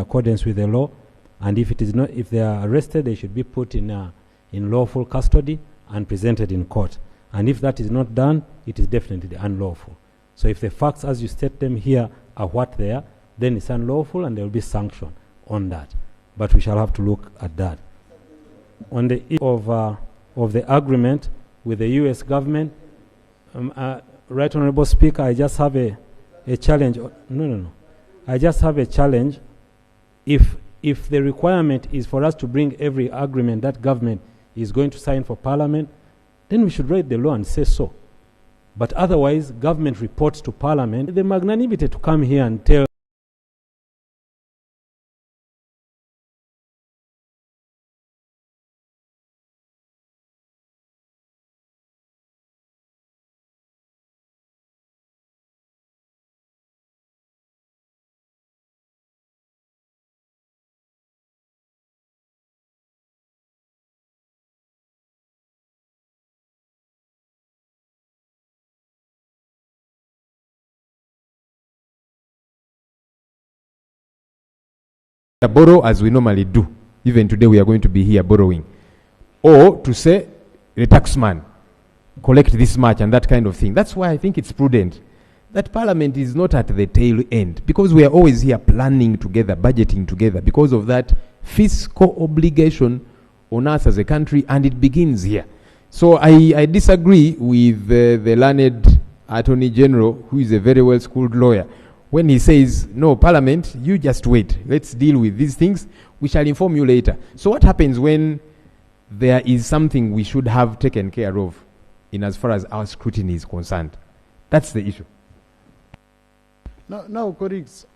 accordance with the law, and if it is not, if they are arrested, they should be put in lawful custody and presented in court. And if that is not done, it is definitely unlawful. So if the facts as you state them here are what they are, then it's unlawful and there will be sanction on that. But we shall have to look at that. On the issue of the agreement with the U.S. government, Right Honorable Speaker, I just have a challenge. No. I just have a challenge. If the requirement is for us to bring every agreement that government is going to sign for Parliament, then we should write the law and say so. But otherwise, government reports to Parliament. The magnanimity to come here and tell borrow as we normally do. Even today we are going to be here borrowing. Or to say, the taxman, collect this much and that kind of thing. That's why I think it's prudent that Parliament is not at the tail end, because we are always here planning together, budgeting together, because of that fiscal obligation on us as a country, and it begins here. So I disagree with the learned Attorney General, who is a very well-schooled lawyer, when he says, no, Parliament, you just wait. Let's deal with these things. We shall inform you later. So what happens when there is something we should have taken care of in as far as our scrutiny is concerned? That's the issue. Now, colleagues,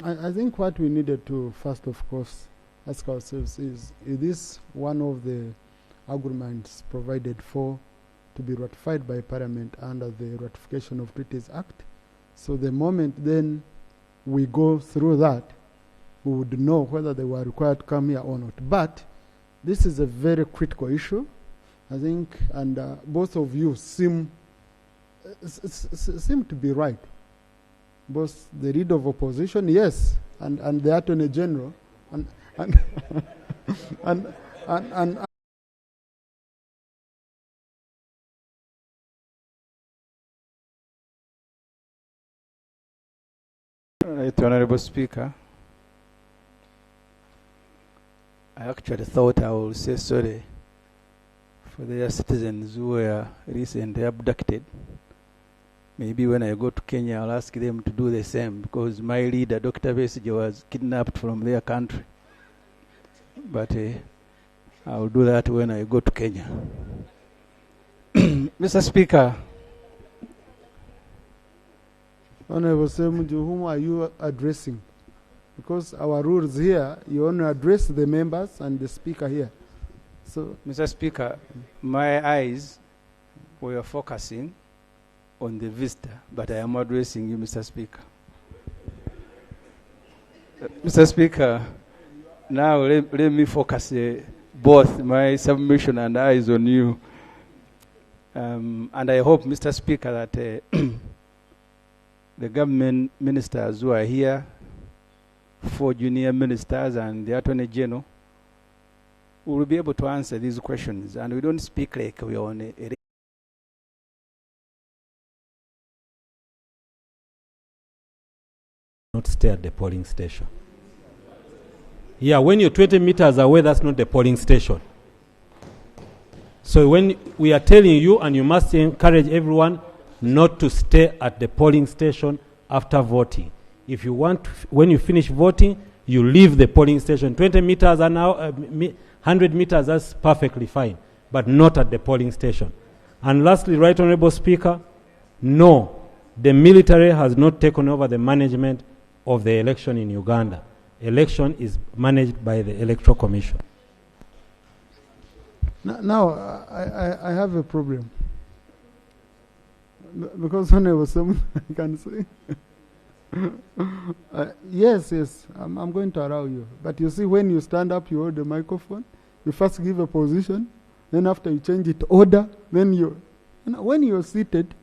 I think what we needed to first, of course, ask ourselves is this one of the agreements provided for to be ratified by Parliament under the Ratification of Treaties Act? So the moment then we go through that, we would know whether they were required to come here or not. But this is a very critical issue, I think, and both of you seem to be right. Both the leader of opposition, yes, and the Attorney General, and Right, Honorable Speaker, I actually thought I would say sorry for the citizens who were recently abducted. Maybe when I go to Kenya, I'll ask them to do the same, because my leader, Dr. Besigye, was kidnapped from their country. But I'll do that when I go to Kenya. Mr. Speaker, Honorable Semuju, whom are you addressing? Because our rules here, you only address the members and the speaker here. So, Mr. Speaker, my eyes were focusing on the visitor, but I am addressing you, Mr. Speaker. Mr. Speaker, now let me focus both my submission and eyes on you. And I hope, Mr. Speaker, that the government ministers who are here, 4 junior ministers and the Attorney General, will be able to answer these questions. And we don't speak like we are on a not stay at the polling station. Yeah, when you're 20 meters away, that's not the polling station. So when we are telling you, and you must encourage everyone not to stay at the polling station after voting. If you want, when you finish voting, you leave the polling station. 20 meters an hour, 100 meters, that's perfectly fine, but not at the polling station. And lastly, Right Honorable Speaker, no, the military has not taken over the management of the election in Uganda. Election is managed by the Electoral Commission. Now I have a problem. Because when I was someone, I can say, yes, I'm going to allow you. But you see, when you stand up, you hold the microphone, you first give a position, then after you change it order, then when you're seated,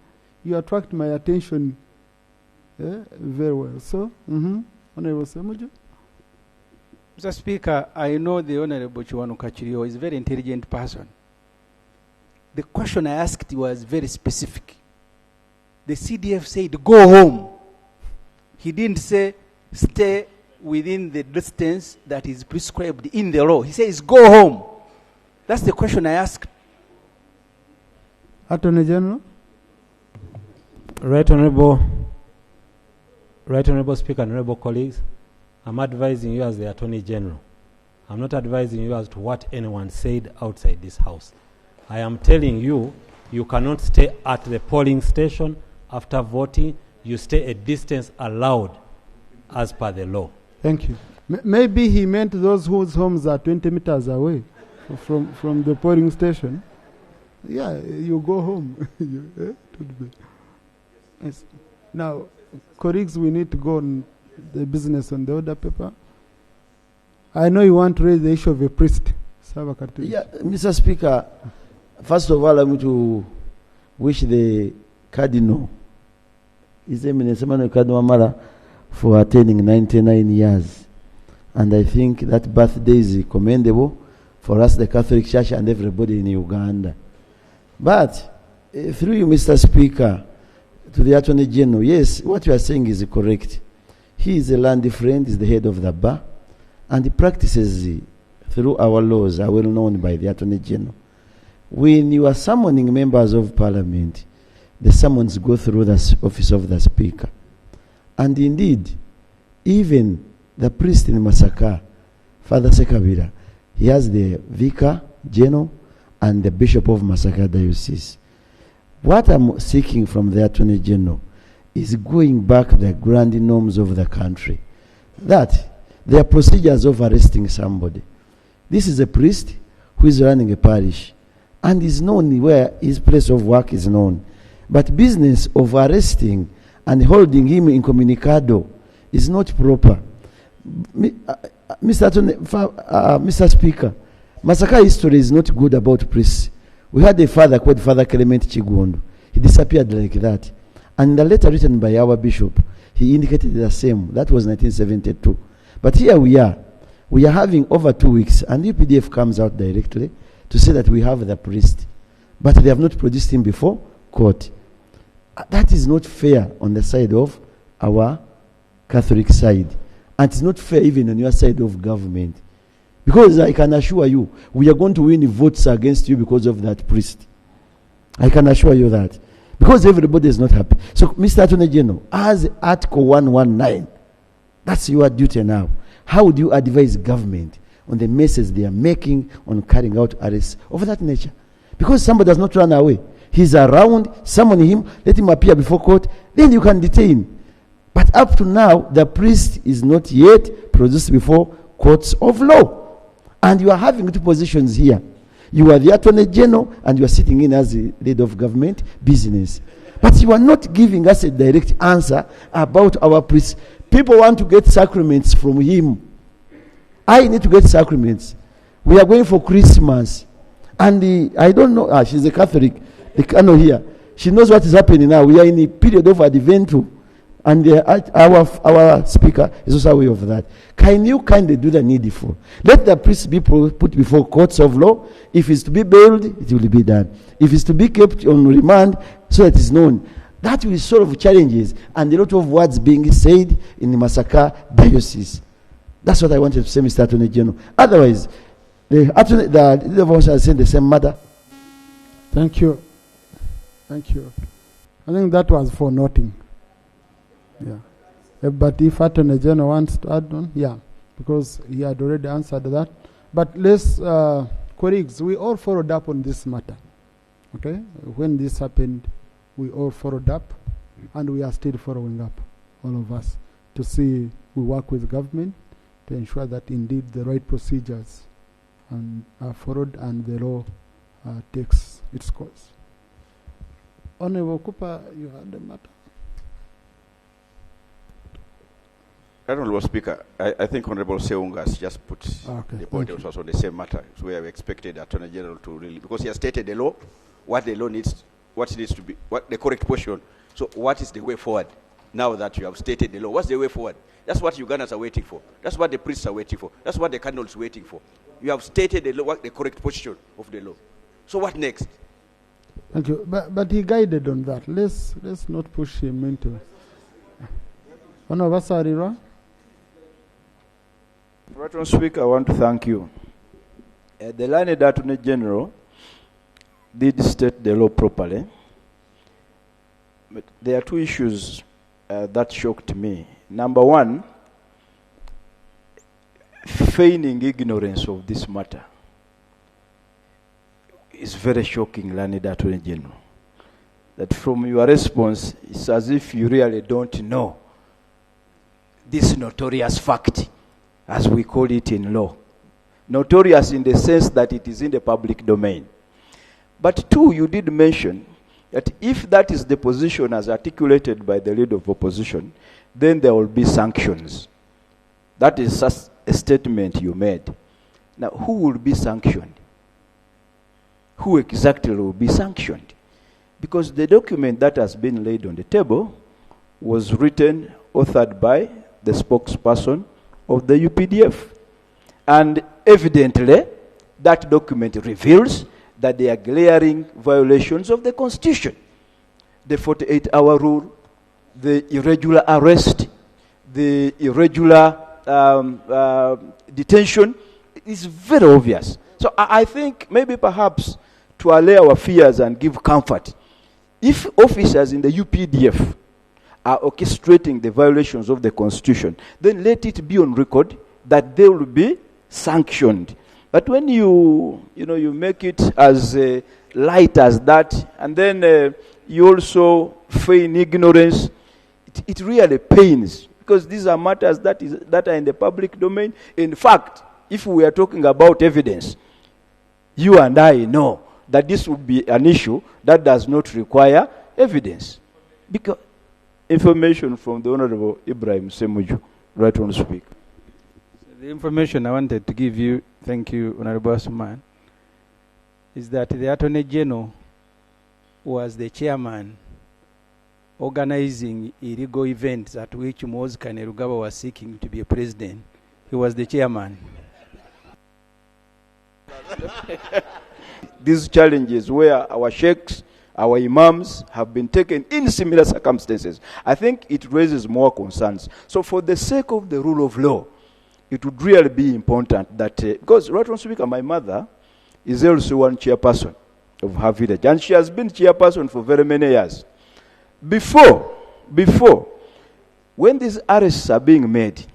you attract my attention very well. So, Honorable Semuju. Mr. Speaker, I know the Honorable Chiwanu Kachirio is a very intelligent person. The question I asked was very specific. The CDF said, go home. He didn't say, stay within the distance that is prescribed in the law. He says, go home. That's the question I asked. Attorney General? Right Honorable Speaker and Honorable colleagues, I'm advising you as the Attorney General. I'm not advising you as to what anyone said outside this house. I am telling you, you cannot stay at the polling station after voting. You stay a distance allowed as per the law. Thank you. Maybe he meant those whose homes are 20 meters away from the polling station. Yeah, you go home. Yes. Now, colleagues, we need to go on the business on the order paper. I know you want to raise the issue of a priest. Yeah, Mr. Speaker, first of all, I want to wish the Cardinal, His Eminence Emmanuel Cardinal Amara, for attaining 99 years. And I think that birthday is commendable for us, the Catholic Church, and everybody in Uganda. But, through you, Mr. Speaker, to the Attorney General, yes, what you are saying is correct. He is a land friend, is the head of the bar, and the practices through our laws are well known by the Attorney General. When you are summoning members of Parliament, the summons go through the office of the Speaker. And indeed, even the priest in Masaka, Father Sekabira, he has the Vicar General and the Bishop of Masaka Diocese. What I'm seeking from the Attorney General is going back to the grand norms of the country. That there are procedures of arresting somebody. This is a priest who is running a parish and is known where his place of work is known. But business of arresting and holding him incommunicado is not proper. Mr. Speaker, Masaka history is not good about priests. We had a father called Father Clement Chiguondo. He disappeared like that. And in the letter written by our bishop, he indicated the same. That was 1972. But here we are. We are having over 2 weeks, and UPDF comes out directly to say that we have the priest. But they have not produced him before court. That is not fair on the side of our Catholic side. And it's not fair even on your side of government. Because I can assure you, we are going to win votes against you because of that priest. I can assure you that. Because everybody is not happy. So, Mr. Attorney General, as Article 119, that's your duty now. How would you advise government on the message they are making on carrying out arrests of that nature? Because somebody does not run away. He's around, summon him, let him appear before court, then you can detain. But up to now, the priest is not yet produced before courts of law. And you are having two positions here. You are the Attorney General and you are sitting in as the leader of government business. But you are not giving us a direct answer about our priest. People want to get sacraments from him. I need to get sacraments. We are going for Christmas. And I don't know, she's a Catholic, the Kano here. She knows what is happening now. We are in a period of Advent. And our speaker is also aware of that. Can you kindly do the needful? Let the priest be put before courts of law. If it's to be bailed, it will be done. If it's to be kept on remand, so that it's known. That will solve challenges and a lot of words being said in the Masaka Diocese. That's what I wanted to say, Mr. Attorney General. Otherwise, the leader of us has said the same matter. Thank you. Thank you. I think that was for nothing. Yeah. But if Attorney General wants to add on, yeah, because he had already answered that. But let's, colleagues, we all followed up on this matter. Okay? When this happened, we all followed up, and we are still following up, all of us, to see we work with government to ensure that indeed the right procedures are followed and the law takes its course. Honorable Cooper, you had the matter. Honorable Speaker, I think Honorable Seunga has just put the point also on the same matter, where we expected Attorney General to really, because he has stated the law, what the law needs, what needs to be, what the correct portion. So what is the way forward now that you have stated the law? What's the way forward? That's what Ugandans are waiting for. That's what the priests are waiting for. That's what the cardinals are waiting for. You have stated the law, what the correct position of the law. So what next? Thank you. But he guided on that. Let's not push him into. Honorable Sarira. Right, Speaker, I want to thank you. The learned Attorney General did state the law properly. But there are two issues that shocked me. Number one, feigning ignorance of this matter is very shocking, learned Attorney General. That from your response, it's as if you really don't know this notorious fact, as we call it in law. Notorious in the sense that it is in the public domain. But two, you did mention that if that is the position as articulated by the leader of opposition, then there will be sanctions. That is just a statement you made. Now, who will be sanctioned? Who exactly will be sanctioned? Because the document that has been laid on the table was written, authored by the spokesperson of the UPDF. And evidently, that document reveals that they are glaring violations of the Constitution. The 48-hour rule, the irregular arrest, the irregular detention is very obvious. So I think maybe perhaps to allay our fears and give comfort, if officers in the UPDF are orchestrating the violations of the Constitution, then let it be on record that they will be sanctioned. But when you make it as light as that, and then you also feign ignorance, it really pains, because these are matters that are in the public domain. In fact, if we are talking about evidence, you and I know that this would be an issue that does not require evidence. Because information from the Honorable Ibrahim Semuju, right on speak. The information I wanted to give you, thank you, Honorable Asuman, is that the Attorney General was the chairman organizing illegal events at which Moses Kainerugaba was seeking to be a president. He was the chairman. These challenges where our sheikhs, our imams have been taken in similar circumstances, I think it raises more concerns. So for the sake of the rule of law, it would really be important that, because right on speaker, my mother is also one chairperson of her village, and she has been chairperson for very many years. Before, when these arrests are being made,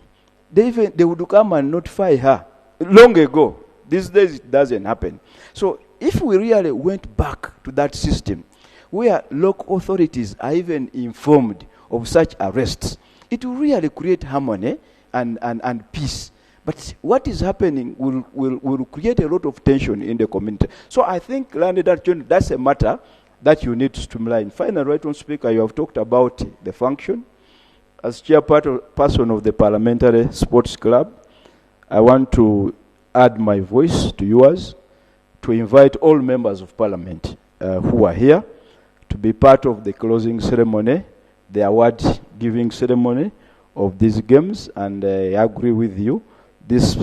they would come and notify her long ago. These days it doesn't happen. So if we really went back to that system, where local authorities are even informed of such arrests, it will really create harmony and peace. But what is happening will create a lot of tension in the community. So I think, that's a matter that you need to streamline. Finally, right on speaker, you have talked about the function. As chairperson of the Parliamentary Sports Club, I want to add my voice to yours to invite all members of Parliament who are here to be part of the closing ceremony, the award-giving ceremony of these games, and I agree with you. This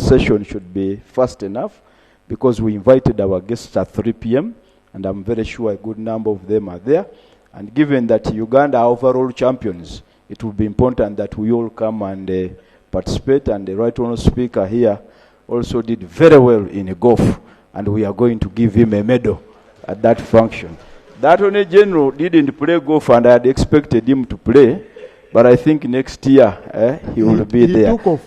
session should be fast enough because we invited our guests at 3 p.m. and I'm very sure a good number of them are there. And given that Uganda are overall champions, it will be important that we all come and participate. And the right honourable speaker here also did very well in golf, and we are going to give him a medal at that function. The Attorney General didn't play golf, and I had expected him to play, but I think next year he will be there. Took off.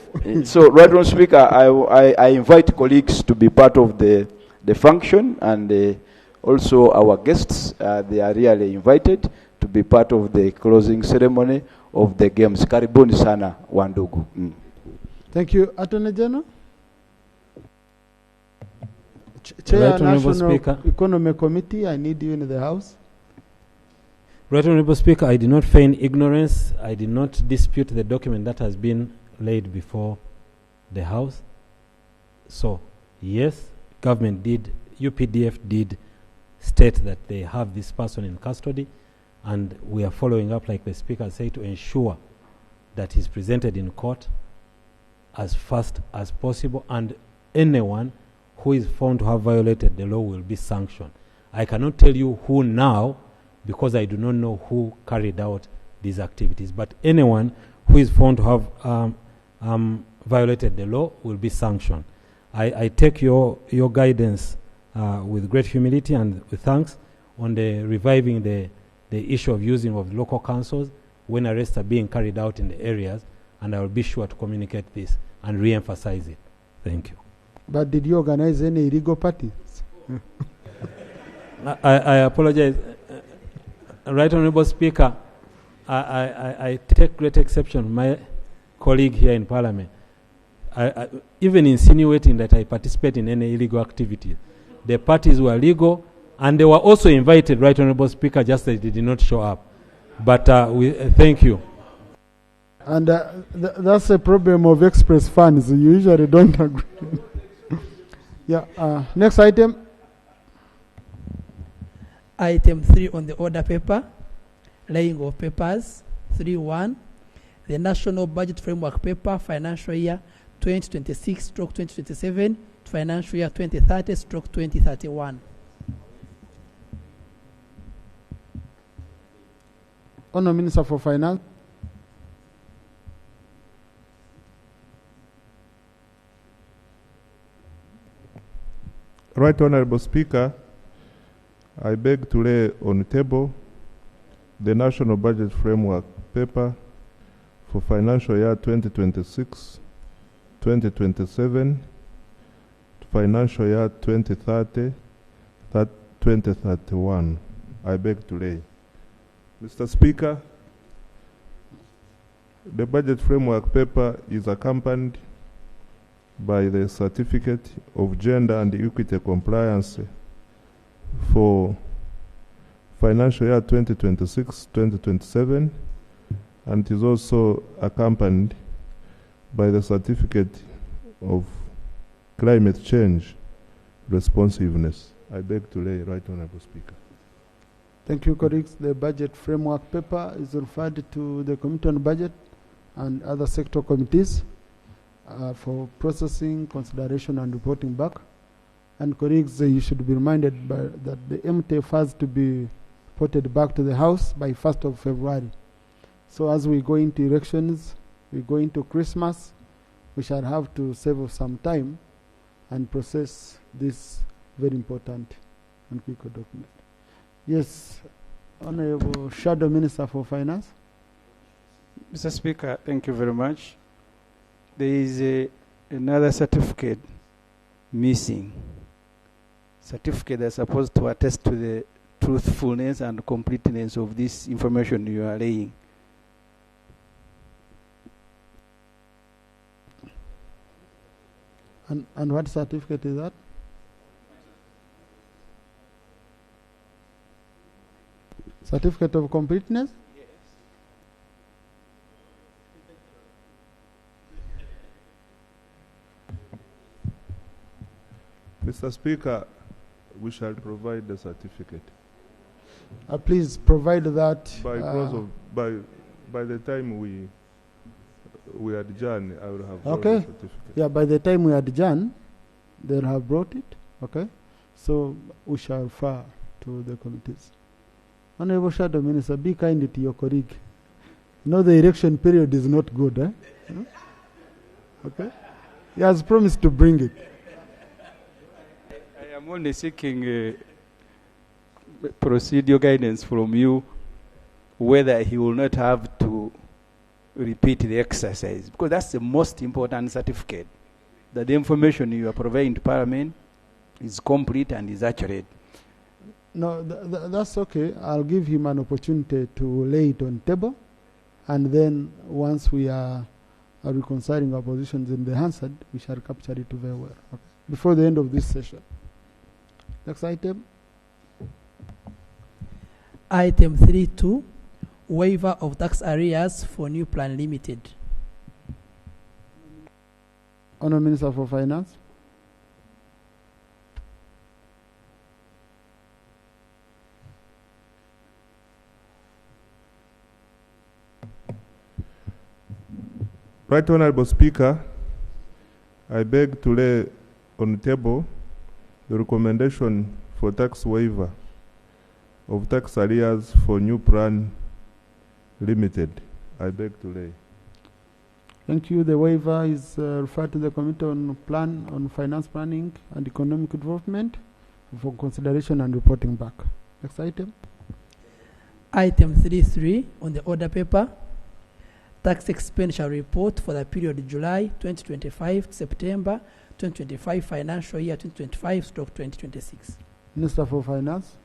So, right honourable speaker, I invite colleagues to be part of the function, and also our guests, they are really invited to be part of the closing ceremony of the games. Karibuni sana wandugu. Thank you. Attorney General? Chair, right, National Speaker. Economic Committee, I need you in the House. Right, Honourable Speaker, I did not feign ignorance. I did not dispute the document that has been laid before the House. So, yes, government did, UPDF did state that they have this person in custody, and we are following up, like the Speaker said, to ensure that he's presented in court as fast as possible, and anyone who is found to have violated the law will be sanctioned. I cannot tell you who now, because I do not know who carried out these activities, but anyone who is found to have violated the law will be sanctioned. I take your guidance with great humility and with thanks on the reviving the issue of using of local councils when arrests are being carried out in the areas, and I will be sure to communicate this and re-emphasize it. Thank you. But did you organize any illegal parties? I apologize. Right Honorable Speaker, I take great exception. My colleague here in Parliament, even insinuating that I participate in any illegal activity. The parties were legal, and they were also invited, Right Honorable Speaker, just that they did not show up. But we thank you. And that's a problem of express funds. You usually don't agree. Yeah. Next item. Item 3 on the order paper, laying of papers. 3.1, the National Budget Framework Paper, financial year 2026/2027, financial year 2030/2031. Honourable Minister for Finance. Right Honourable Speaker, I beg to lay on the table the National Budget Framework Paper for financial year 2026-2027, financial year 2030-2031. I beg to lay. Mr. Speaker, the Budget Framework Paper is accompanied by the Certificate of Gender and Equity Compliance for financial year 2026-2027, and is also accompanied by the Certificate of Climate Change Responsiveness. I beg to lay, Right Honourable Speaker. Thank you, colleagues. The budget framework paper is referred to the Committee on Budget and other sector committees for processing, consideration, and reporting back. And colleagues, you should be reminded that the MTF has to be reported back to the House by 1st of February. So as we go into elections, we go into Christmas, we shall have to save some time and process this very important and critical document. Yes, Honorable Shadow Minister for Finance. Mr. Speaker, thank you very much. There is another certificate missing. Certificate that's supposed to attest to the truthfulness and completeness of this information you are laying. And what certificate is that? Certificate of completeness? Mr. Speaker, we shall provide the certificate. Please provide that. By the time we adjourn, I will have brought okay. the certificate. Yeah, by the time we adjourn, they'll have brought it. Okay. So we shall refer to the committees. Honorable Shadow Minister, be kind to your colleague. You know the election period is not good, eh? Okay. He has promised to bring it. I am only seeking procedure guidance from you whether he will not have to repeat the exercise, because that's the most important certificate, that the information you are providing to Parliament is complete and is accurate. No, that's okay. I'll give him an opportunity to lay it on table, and then once we are reconciling our positions in the Hansard, we shall capture it very well. Okay. Before the end of this session. Next item. Item 3.2, waiver of tax arrears for New Plan Limited. Honourable Minister for Finance. Right Honourable Speaker, I beg to lay on the table the recommendation for tax waiver of tax arrears for New Plan Limited. I beg to lay. Thank you. The waiver is referred to the Committee on Finance Planning and Economic Development for consideration and reporting back. Next item. Item 3.3 on the order paper, tax expenditure report for the period July 2025 to September 2025 financial year 2025/2026. Minister for Finance.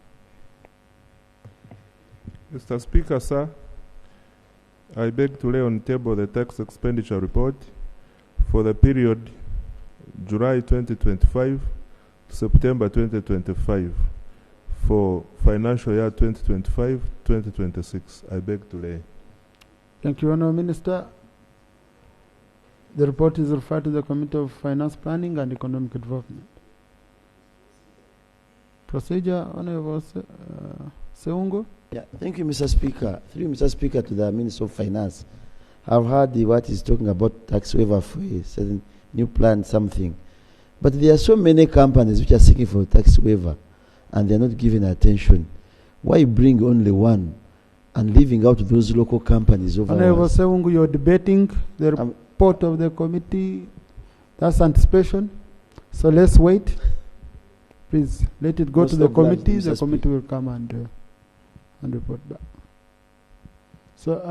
Mr. Speaker, sir, I beg to lay on the table the tax expenditure report for the period July 2025 to September 2025 for financial year 2025-2026. I beg to lay. Thank you, Honourable Minister. The report is referred to the Committee of Finance Planning and Economic Development. Procedure, Honourable Seungo. Yeah, thank you, Mr. Speaker. Through Mr. Speaker to the Minister of Finance. I've heard what he's talking about tax waiver for a certain new plan, something. But there are so many companies which are seeking for tax waiver and they're not given attention. Why bring only one and leaving out those local companies over Honourable Seungu, you're debating the report of the committee. That's anticipation. So let's wait. Please let it go to the committee. The committee will come and report back. So,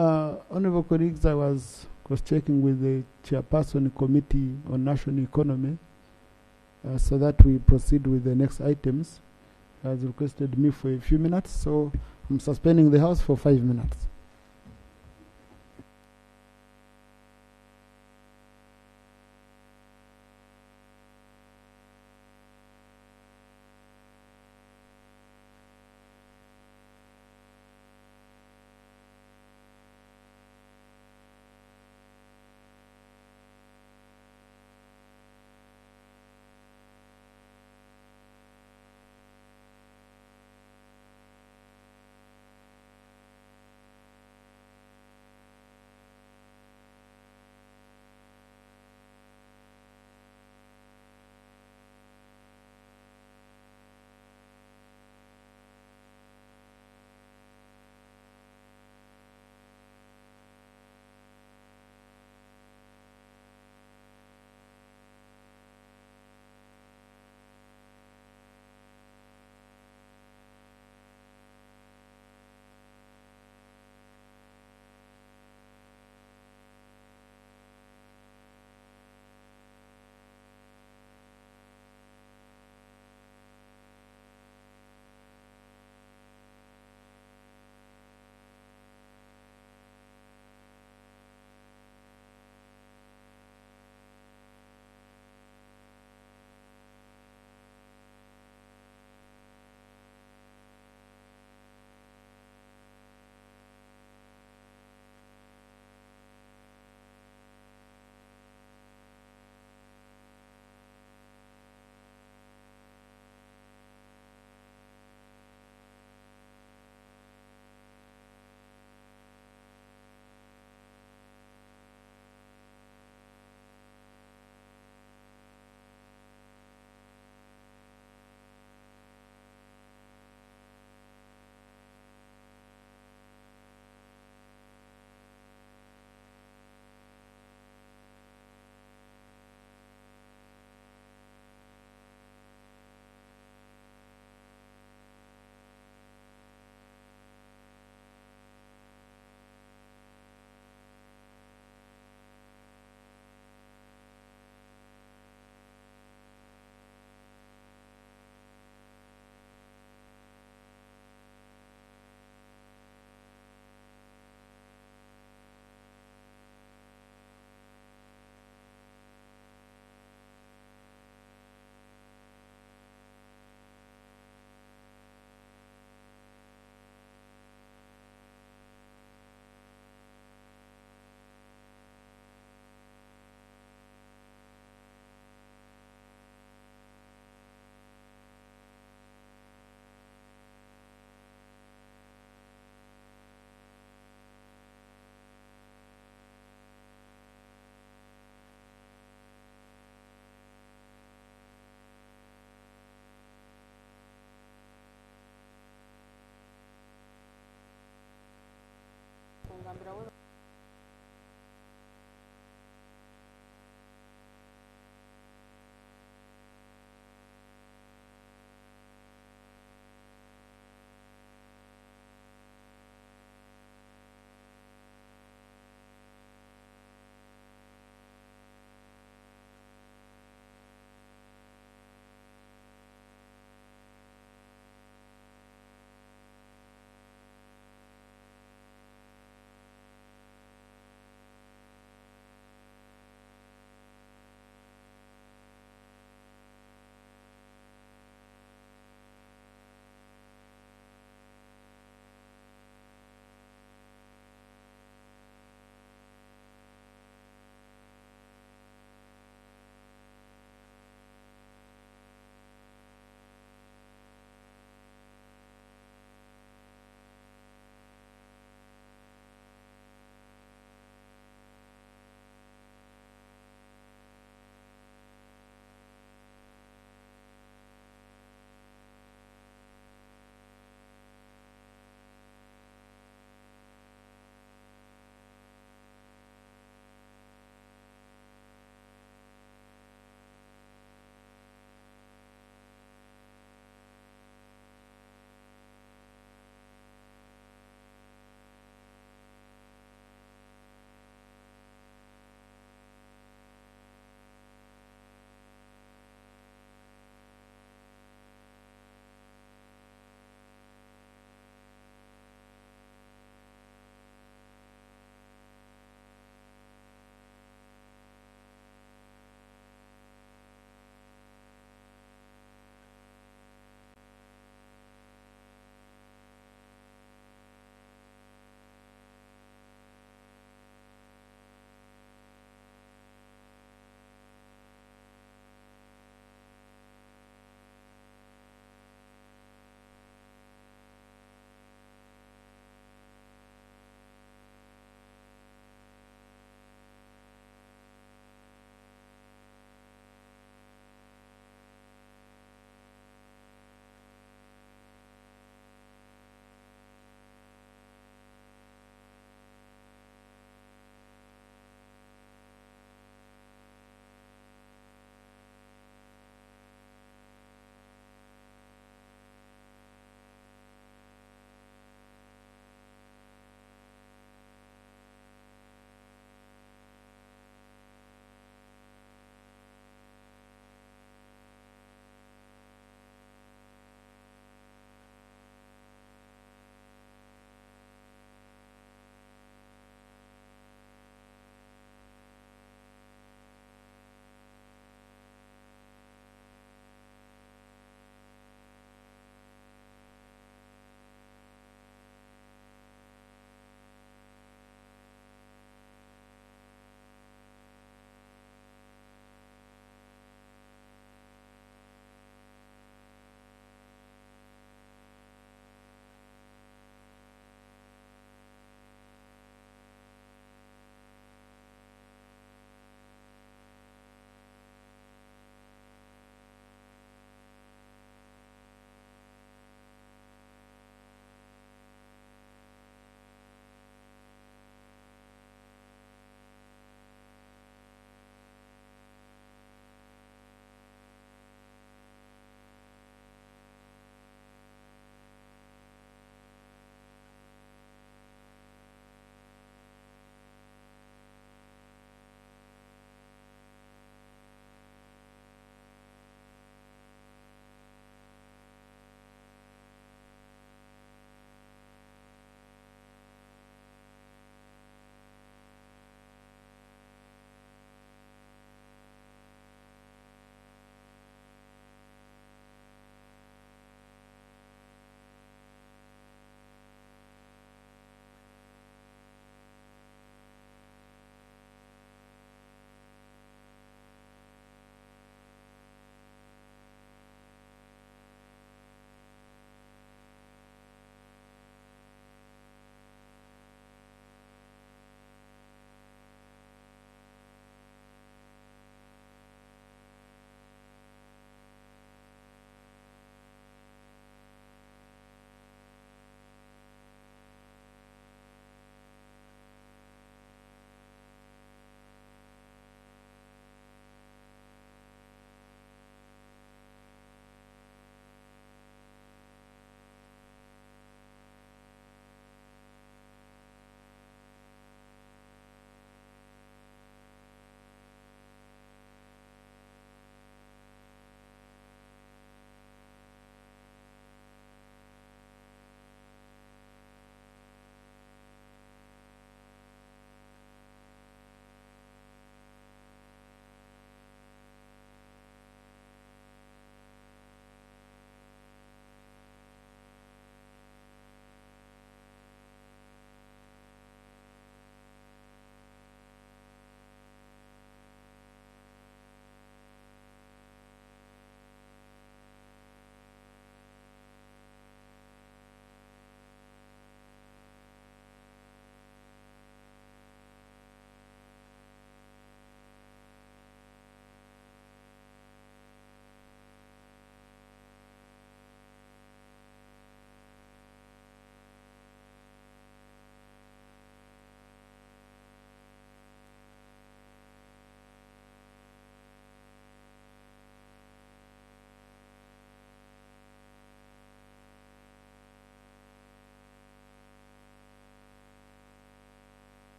honourable colleagues, I was cross-checking with the chairperson committee on national economy so that we proceed with the next items. Has requested me for a few minutes, so I'm suspending the House for 5 minutes.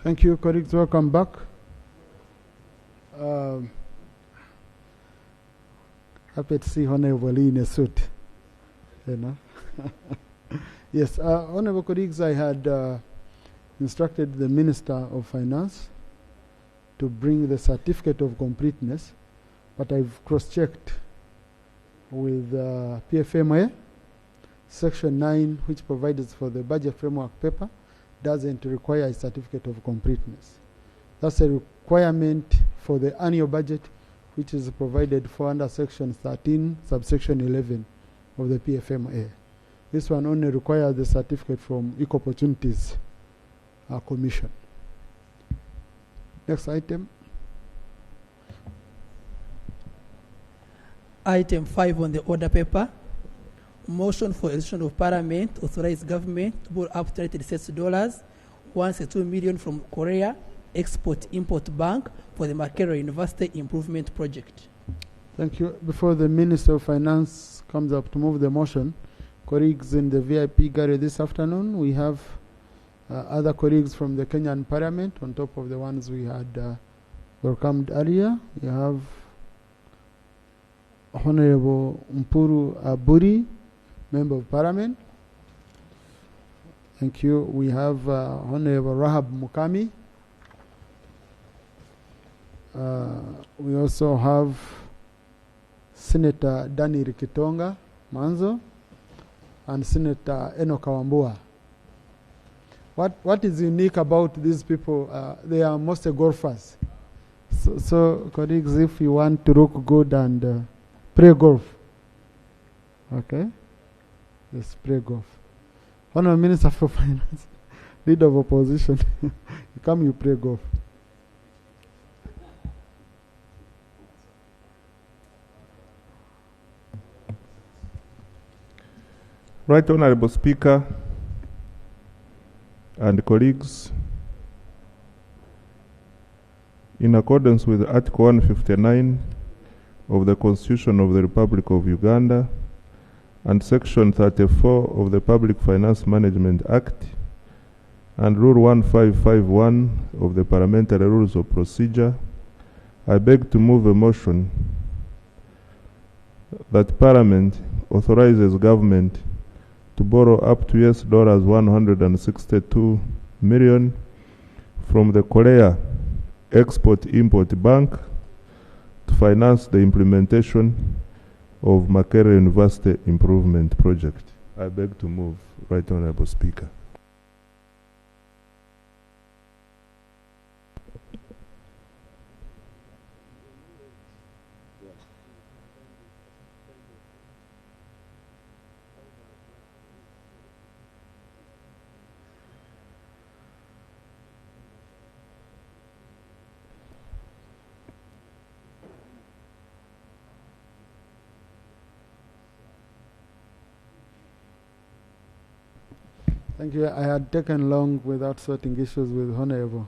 Thank you, colleagues. Welcome back. Happy to see Honorable Lee in a suit. You know? Yes, honorable colleagues, I had instructed the Minister of Finance to bring the certificate of completeness, but I've cross-checked with PFMA. Section 9, which provides for the budget framework paper, doesn't require a certificate of completeness. That's a requirement for the annual budget, which is provided for under Section 13, subsection 11 of the PFMA. This one only requires the certificate from Equal Opportunities Commission. Next item. Item 5 on the order paper. Motion for election of Parliament authorize government to borrow up to $162 million from Korea Export-Import Bank for the Makerere University Improvement Project. Thank you. Before the Minister of Finance comes up to move the motion, colleagues in the VIP gallery this afternoon, we have other colleagues from the Kenyan Parliament on top of the ones we had welcomed earlier. We have Honorable Mpuru Aburi, Member of Parliament. Thank you. We have Honorable Rahab Mukami. We also have Senator Danny Rikitonga Manzo and Senator Eno Kawambua. What is unique about these people? They are mostly golfers. So colleagues, if you want to look good and play golf, okay? Let's play golf. Honorable Minister for Finance, Leader of Opposition, you come, you play golf. Right Honorable Speaker and colleagues, in accordance with Article 159 of the Constitution of the Republic of Uganda and Section 34 of the Public Finance Management Act and Rule 1551 of the Parliamentary Rules of Procedure, I beg to move a motion that Parliament authorizes government to borrow up to $162 million from the Korea Export-Import Bank to finance the implementation of Makerere University Improvement Project. I beg to move, Right Honorable Speaker. Thank you. I had taken long without sorting issues with Honorable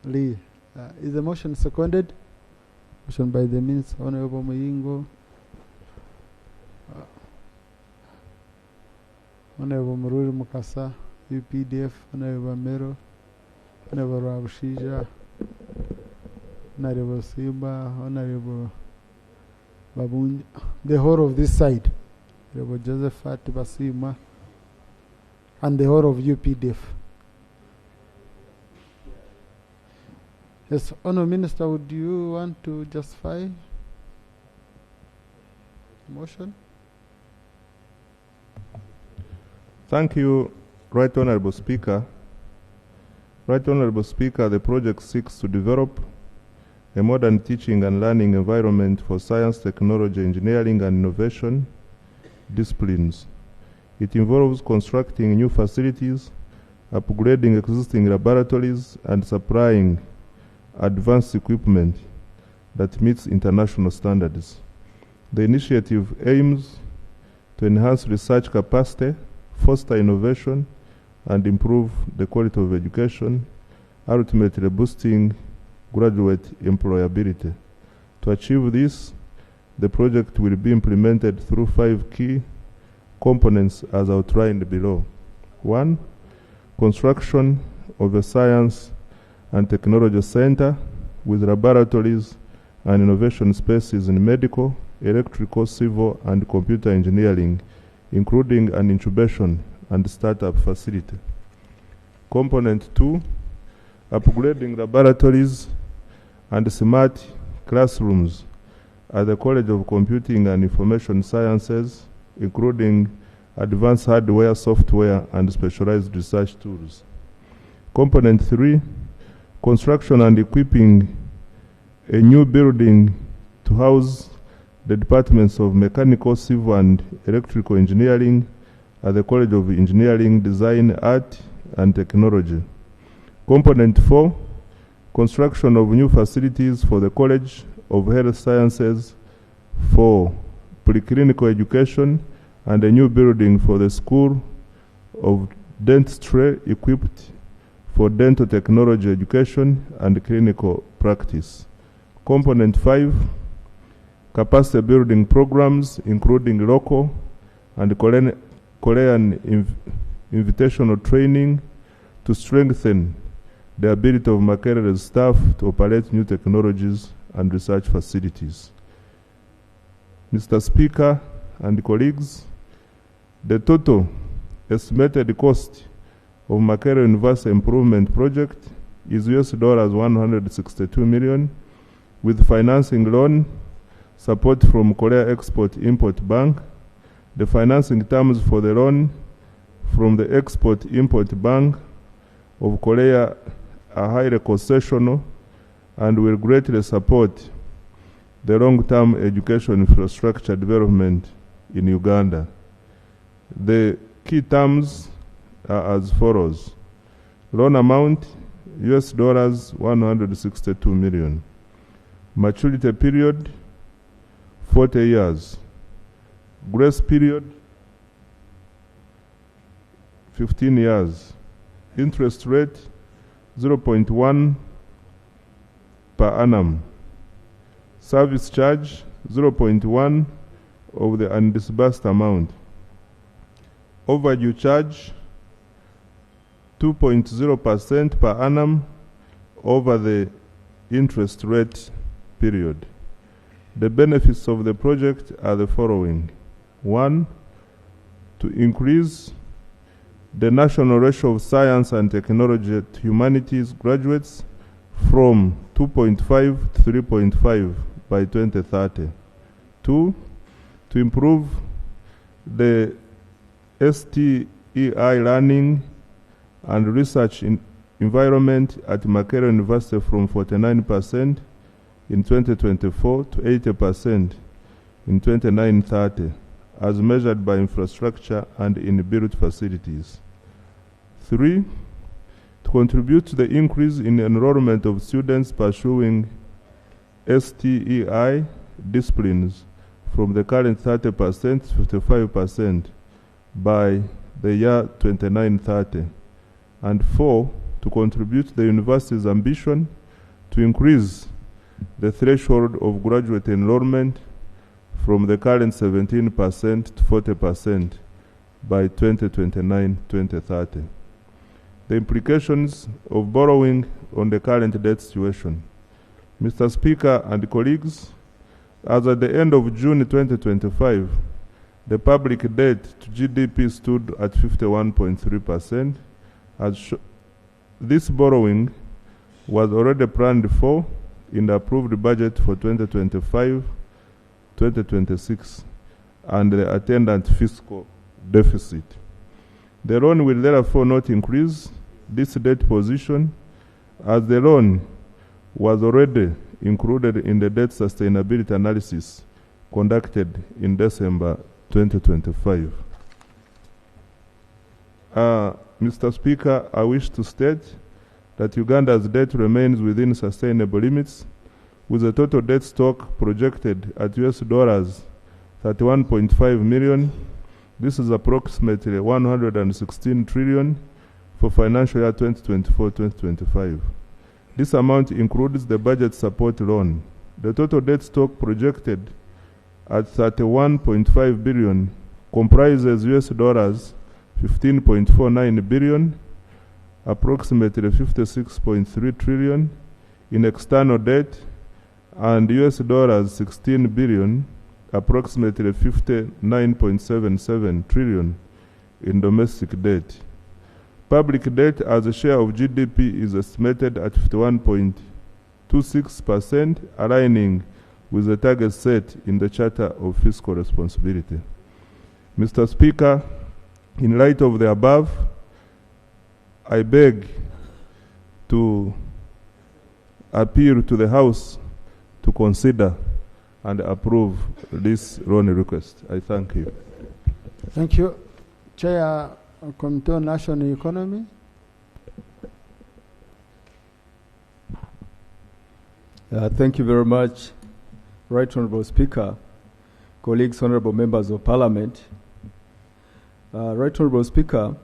Lee. Is the motion seconded? Motion by the Minister, Honorable Muyingo. Honorable Mururi Mukasa, UPDF, Honorable Mero, Honorable Rabushija, Honorable Simba, Honorable Babunja, the whole of this side, Honorable Josephat Basima, and the whole of UPDF. Yes, Honourable Minister, would you want to justify the motion? Thank you, Right Honorable Speaker. Right Honorable Speaker, the project seeks to develop a modern teaching and learning environment for science, technology, engineering, and innovation disciplines. It involves constructing new facilities, upgrading existing laboratories, and supplying advanced equipment that meets international standards. The initiative aims to enhance research capacity, foster innovation, and improve the quality of education, ultimately boosting graduate employability. To achieve this, the project will be implemented through 5 key components as outlined below. 1. Construction of a science and technology center with laboratories and innovation spaces in medical, electrical, civil, and computer engineering, including an incubation and startup facility. Component 2, upgrading laboratories and smart classrooms at the College of Computing and Information Sciences, including advanced hardware, software, and specialized research tools. Component 3, construction and equipping a new building to house the departments of mechanical, civil, and electrical engineering at the College of Engineering, Design, Art, and Technology. Component 4, construction of new facilities for the College of Health Sciences for preclinical education and a new building for the School of Dentistry equipped for dental technology education and clinical practice. Component 5, capacity building programs including local and Korean invitational training to strengthen the ability of Makerele's staff to operate new technologies and research facilities. Mr. Speaker and colleagues, the total estimated cost of Makerere University Improvement Project is $162 million, with financing loan support from Korea Export-Import Bank. The financing terms for the loan from the Export-Import Bank of Korea are highly concessional and will greatly support the long-term education infrastructure development in Uganda. The key terms are as follows. Loan amount, $162 million. Maturity period, 40 years. Grace period, 15 years. Interest rate, 0.1 per annum. Service charge, 0.1 of the undisbursed amount. Overdue charge, 2.0% per annum over the interest rate period. The benefits of the project are the following. 1, to increase the national ratio of science and technology to humanities graduates from 2.5 to 3.5 by 2030. 2, to improve the STEI learning and research environment at Makerere University from 49% in 2024 to 80% in 2030, as measured by infrastructure and inbuilt facilities. 3, to contribute to the increase in enrollment of students pursuing STEI disciplines from the current 30% to 55% by the year 2930. And 4, to contribute to the university's ambition to increase the threshold of graduate enrollment from the current 17% to 40% by 2029-2030. The implications of borrowing on the current debt situation. Mr. Speaker and colleagues, as at the end of June 2025, the public debt to GDP stood at 51.3%. This borrowing was already planned for in the approved budget for 2025-2026 and the attendant fiscal deficit. The loan will therefore not increase this debt position, as the loan was already included in the debt sustainability analysis conducted in December 2025. Mr. Speaker, I wish to state that Uganda's debt remains within sustainable limits, with a total debt stock projected at $31.5 million. This is approximately 116 trillion for financial year 2024-2025. This amount includes the budget support loan. The total debt stock projected at $31.5 billion comprises $15.49 billion approximately 56.3 trillion, in external debt, and US dollars 16 billion, approximately 59.77 trillion in domestic debt. Public debt as a share of GDP is estimated at 51.26%, aligning with the target set in the Charter of Fiscal Responsibility. Mr. Speaker, in light of the above, I beg to appeal to the House to consider and approve this loan request. I thank you. Thank you. Chair, Committee on National Economy. Thank you very much, Right Honourable Speaker, colleagues, honourable members of Parliament. Right Honourable Speaker,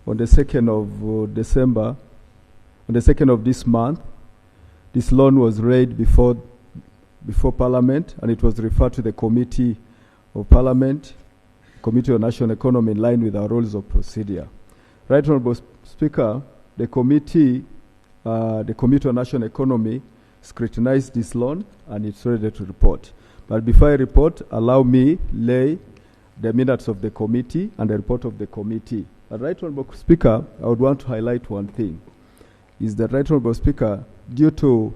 on the 2nd of December, on the 2nd of this month, this loan was read before Parliament, and it was referred to the Committee of Parliament, Committee on National Economy, in line with our rules of procedure. Right Honourable Speaker, the Committee on National Economy scrutinized this loan, and it's ready to report. But before I report, allow me lay the minutes of the committee and the report of the committee. Right Honourable Speaker, I would want to highlight one thing, is that Right Honourable Speaker, due to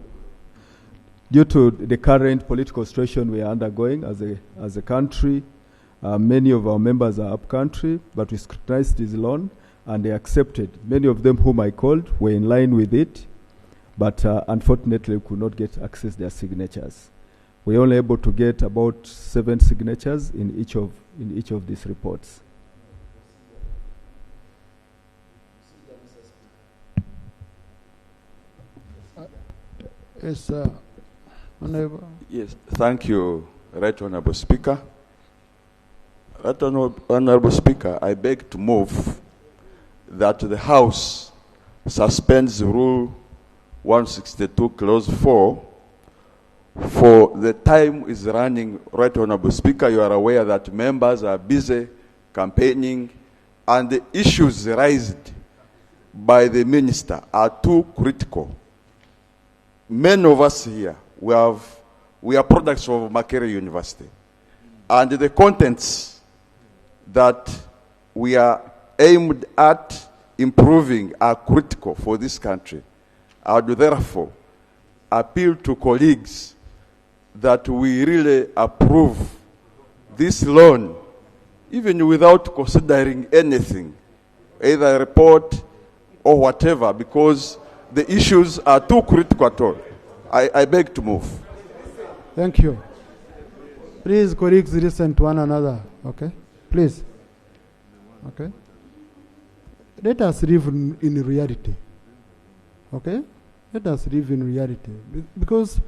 the current political situation we are undergoing as a country, many of our members are up country, but we scrutinized this loan and they accepted. Many of them whom I called were in line with it, but unfortunately we could not get access their signatures. We were only able to get about 7 signatures in each of these reports. Yes, Honourable. Yes, thank you, Right Honourable Speaker. Right Honourable Speaker, I beg to move that the House suspends Rule 162, Clause 4, for the time is running. Right Honourable Speaker, you are aware that members are busy campaigning, and the issues raised by the minister are too critical. Many of us here, we are products of Makerere University, and the contents that we are aimed at improving are critical for this country. I would therefore appeal to colleagues that we really approve this loan, even without considering anything, either a report or whatever, because the issues are too critical at all. I beg to move. Thank you. Please, colleagues, listen to one another, okay? Please. Okay? Let us live in reality. Okay? Let us live in reality. Because,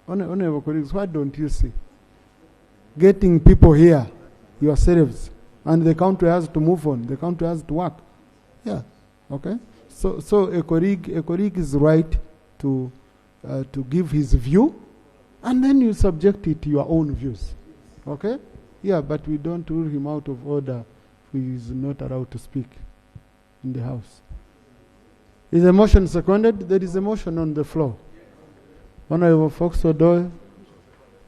honourable colleagues, what don't you see? Getting people here, yourselves, and the country has to move on. The country has to work. Yeah. Okay? So a colleague is right to give his view, and then you subject it to your own views. Okay? Yeah, but we don't rule him out of order if he is not allowed to speak in the House. Is the motion seconded? There is a motion on the floor. Honourable Fox-Odoy,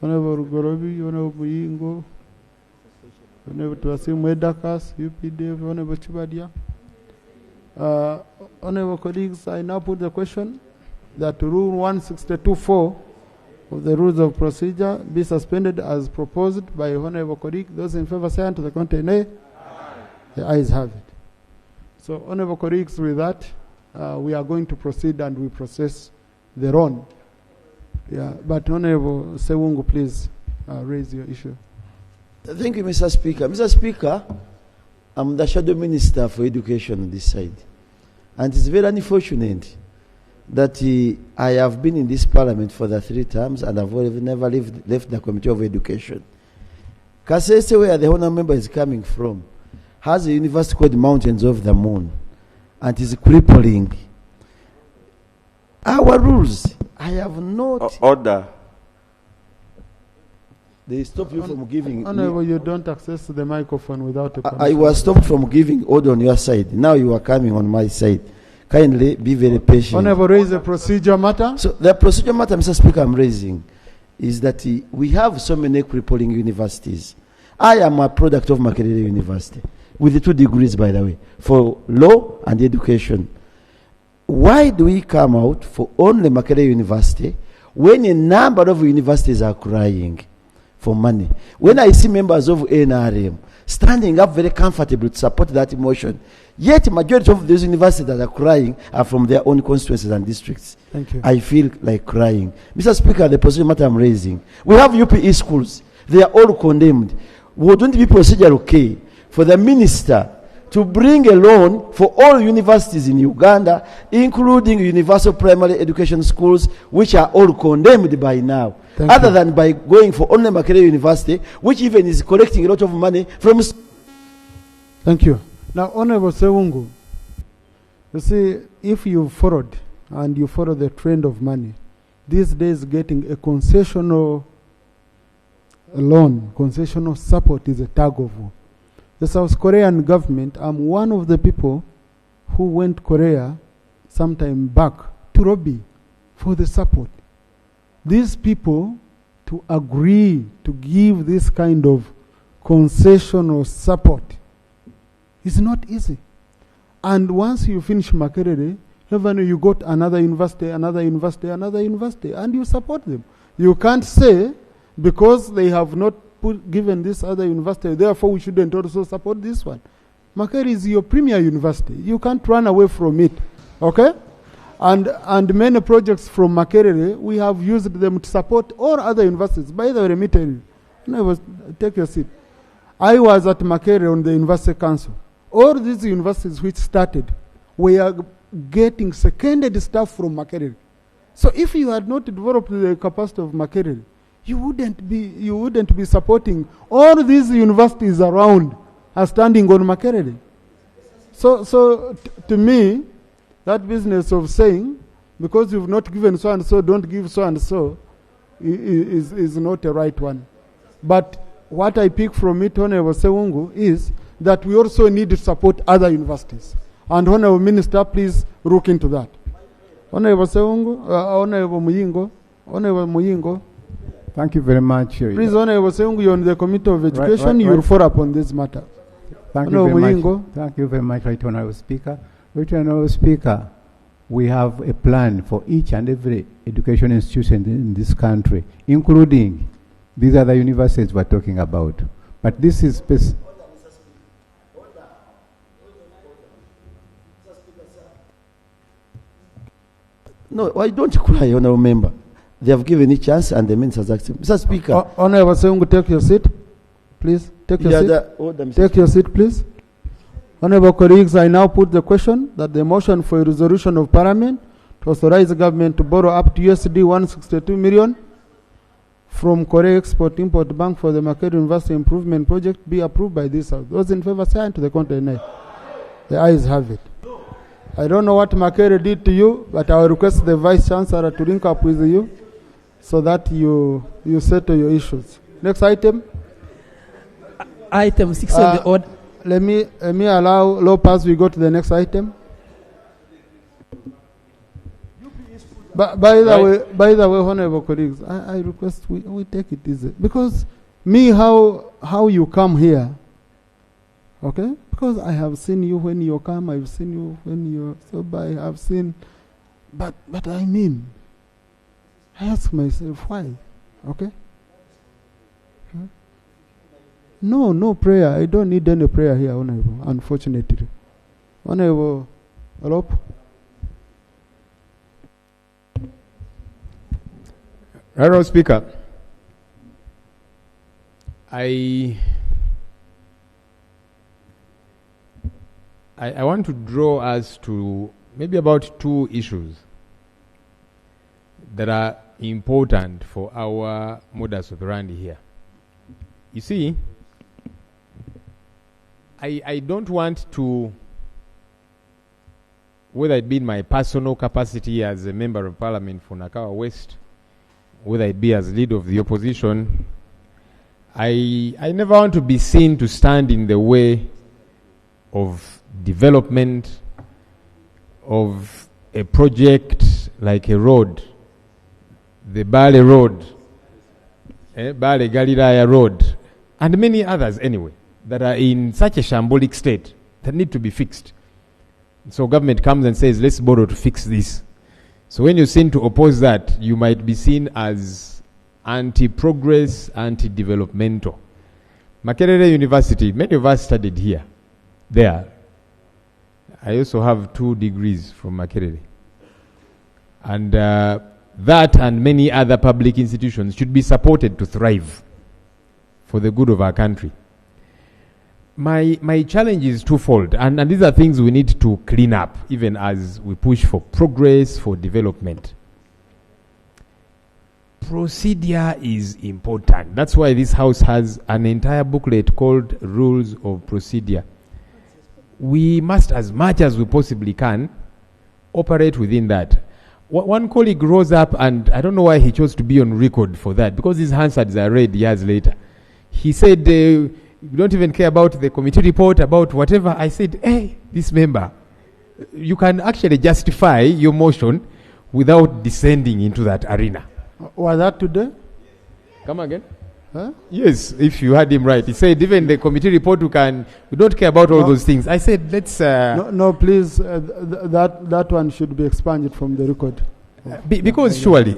Honourable Gorobi, Honourable Yingo, Honourable Tuasim Wedakas, UPDF, Honourable Chibadia. Honourable colleagues, I now put the question that Rule 162.4 of the Rules of Procedure be suspended as proposed by Honourable colleague. Those in favour say aye. To the contrary, nay. The ayes have it. So, Honourable colleagues, with that, we are going to proceed and we process the loan. Yeah, but Honourable Sewungu, please raise your issue. Thank you, Mr. Speaker. Mr. Speaker, I'm the Shadow Minister for Education on this side. And it's very unfortunate that I have been in this Parliament for the 3 terms and I've never left the Committee of Education. Kasese, where the honour member is coming from, has a university called Mountains of the Moon, and is crippling our rules. I have not... Order. They stop you from giving. Honorable, you don't access the microphone without a permission. I was stopped from giving order on your side. Now you are coming on my side. Kindly be very patient. Honorable, raise a procedure matter. So the procedure matter, Mr. Speaker, I'm raising is that we have so many equipolling universities. I am a product of Makerere University with the 2 degrees, by the way, for law and education. Why do we come out for only Makerere University when a number of universities are crying for money? When I see members of NRM standing up very comfortably to support that motion, yet majority of those universities that are crying are from their own constituencies and districts. Thank you. I feel like crying. Mr. Speaker, the procedure matter I'm raising. We have UPE schools. They are all condemned. Wouldn't it be procedure okay for the minister to bring a loan for all universities in Uganda, including universal primary education schools, which are all condemned by now, other than by going for only Makerere University, which even is collecting a lot of money from... Thank you. Now, Honorable Sewungu, you see, if you followed and you follow the trend of money, these days getting a concessional loan, concessional support is a tug of war. The South Korean government, I'm one of the people who went Korea sometime back to lobby for the support. These people to agree to give this kind of concessional support is not easy. And once you finish Makerere, even you got another university, and you support them. You can't say, because they have not given this other university, therefore we shouldn't also support this one. Makerere is your premier university. You can't run away from it. Okay? And many projects from Makerere, we have used them to support all other universities. By the way, let me tell you, take your seat. I was at Makerere on the University Council. All these universities which started, we are getting seconded staff from Makerere. So if you had not developed the capacity of Makerere, you wouldn't be supporting all these universities around are standing on Makerere. So to me, that business of saying, because you've not given so and so, don't give so and so, is not a right one. But what I pick from it, Honorable Sewungu, is that we also need to support other universities. And Honorable Minister, please look into that. Honorable Sewungu, Honorable Muyingo. Thank you very much. Please, Honorable Sewungu, you're on the Committee of Education. You will follow up on this matter. Thank you very much. Thank you very much, Right Honorable Speaker. Right Honorable Speaker, we have a plan for each and every education institution in this country, including these other universities we're talking about. But this is No, why don't you cry, Honorable Member? They have given a chance and the minister has accepted. Mr. Speaker. Honorable Sewungu, take your seat. Please, take your seat. Take your seat, please. Honorable colleagues, I now put the question that the motion for a resolution of Parliament to authorize the government to borrow up to USD 162 million from Korea Export-Import Bank for the Makerere University Improvement Project be approved by this House. Those in favor say aye. To the contrary, nay. The ayes have it. I don't know what Makerere did to you, but I will request the Vice Chancellor to link up with you so that you settle your issues. Next item. Item 6 of the order. Let me allow Lopez. We go to the next item. By the way, honorable colleagues, I request we take it easy, because how you come here, okay? Because I have seen you when you come, I've seen you when you're sober, I have seen, but I mean, I ask myself why, okay? No prayer. I don't need any prayer here, Honorable, unfortunately. Honorable Alop. Honorable Speaker, I want to draw us to maybe about 2 issues that are important for our modus operandi here. You see, I don't want to, whether it be in my personal capacity as a member of Parliament for Nakawa West, whether it be as leader of the opposition, I never want to be seen to stand in the way of development of a project like a road, the Bale Road, Bale Galilaya Road, and many others anyway, that are in such a shambolic state that need to be fixed. So government comes and says, let's borrow to fix this. So when you're seen to oppose that, you might be seen as anti-progress, anti-developmental. Makerere University, many of us studied here, there. I also have 2 degrees from Makerere. And that and many other public institutions should be supported to thrive for the good of our country. My challenge is twofold, and these are things we need to clean up, even as we push for progress, for development. Procedure is important. That's why this house has an entire booklet called Rules of Procedure. We must, as much as we possibly can, operate within that. One colleague rose up, and I don't know why he chose to be on record for that, because his Hansards are read years later. He said, you don't even care about the committee report, about whatever. I said, hey, this member, you can actually justify your motion without descending into that arena. Was that today? Come again? Huh? Yes, if you had him right. He said, even the committee report, we don't care about all those things. I said, let's... No, please, that one should be expunged from the record. Because surely...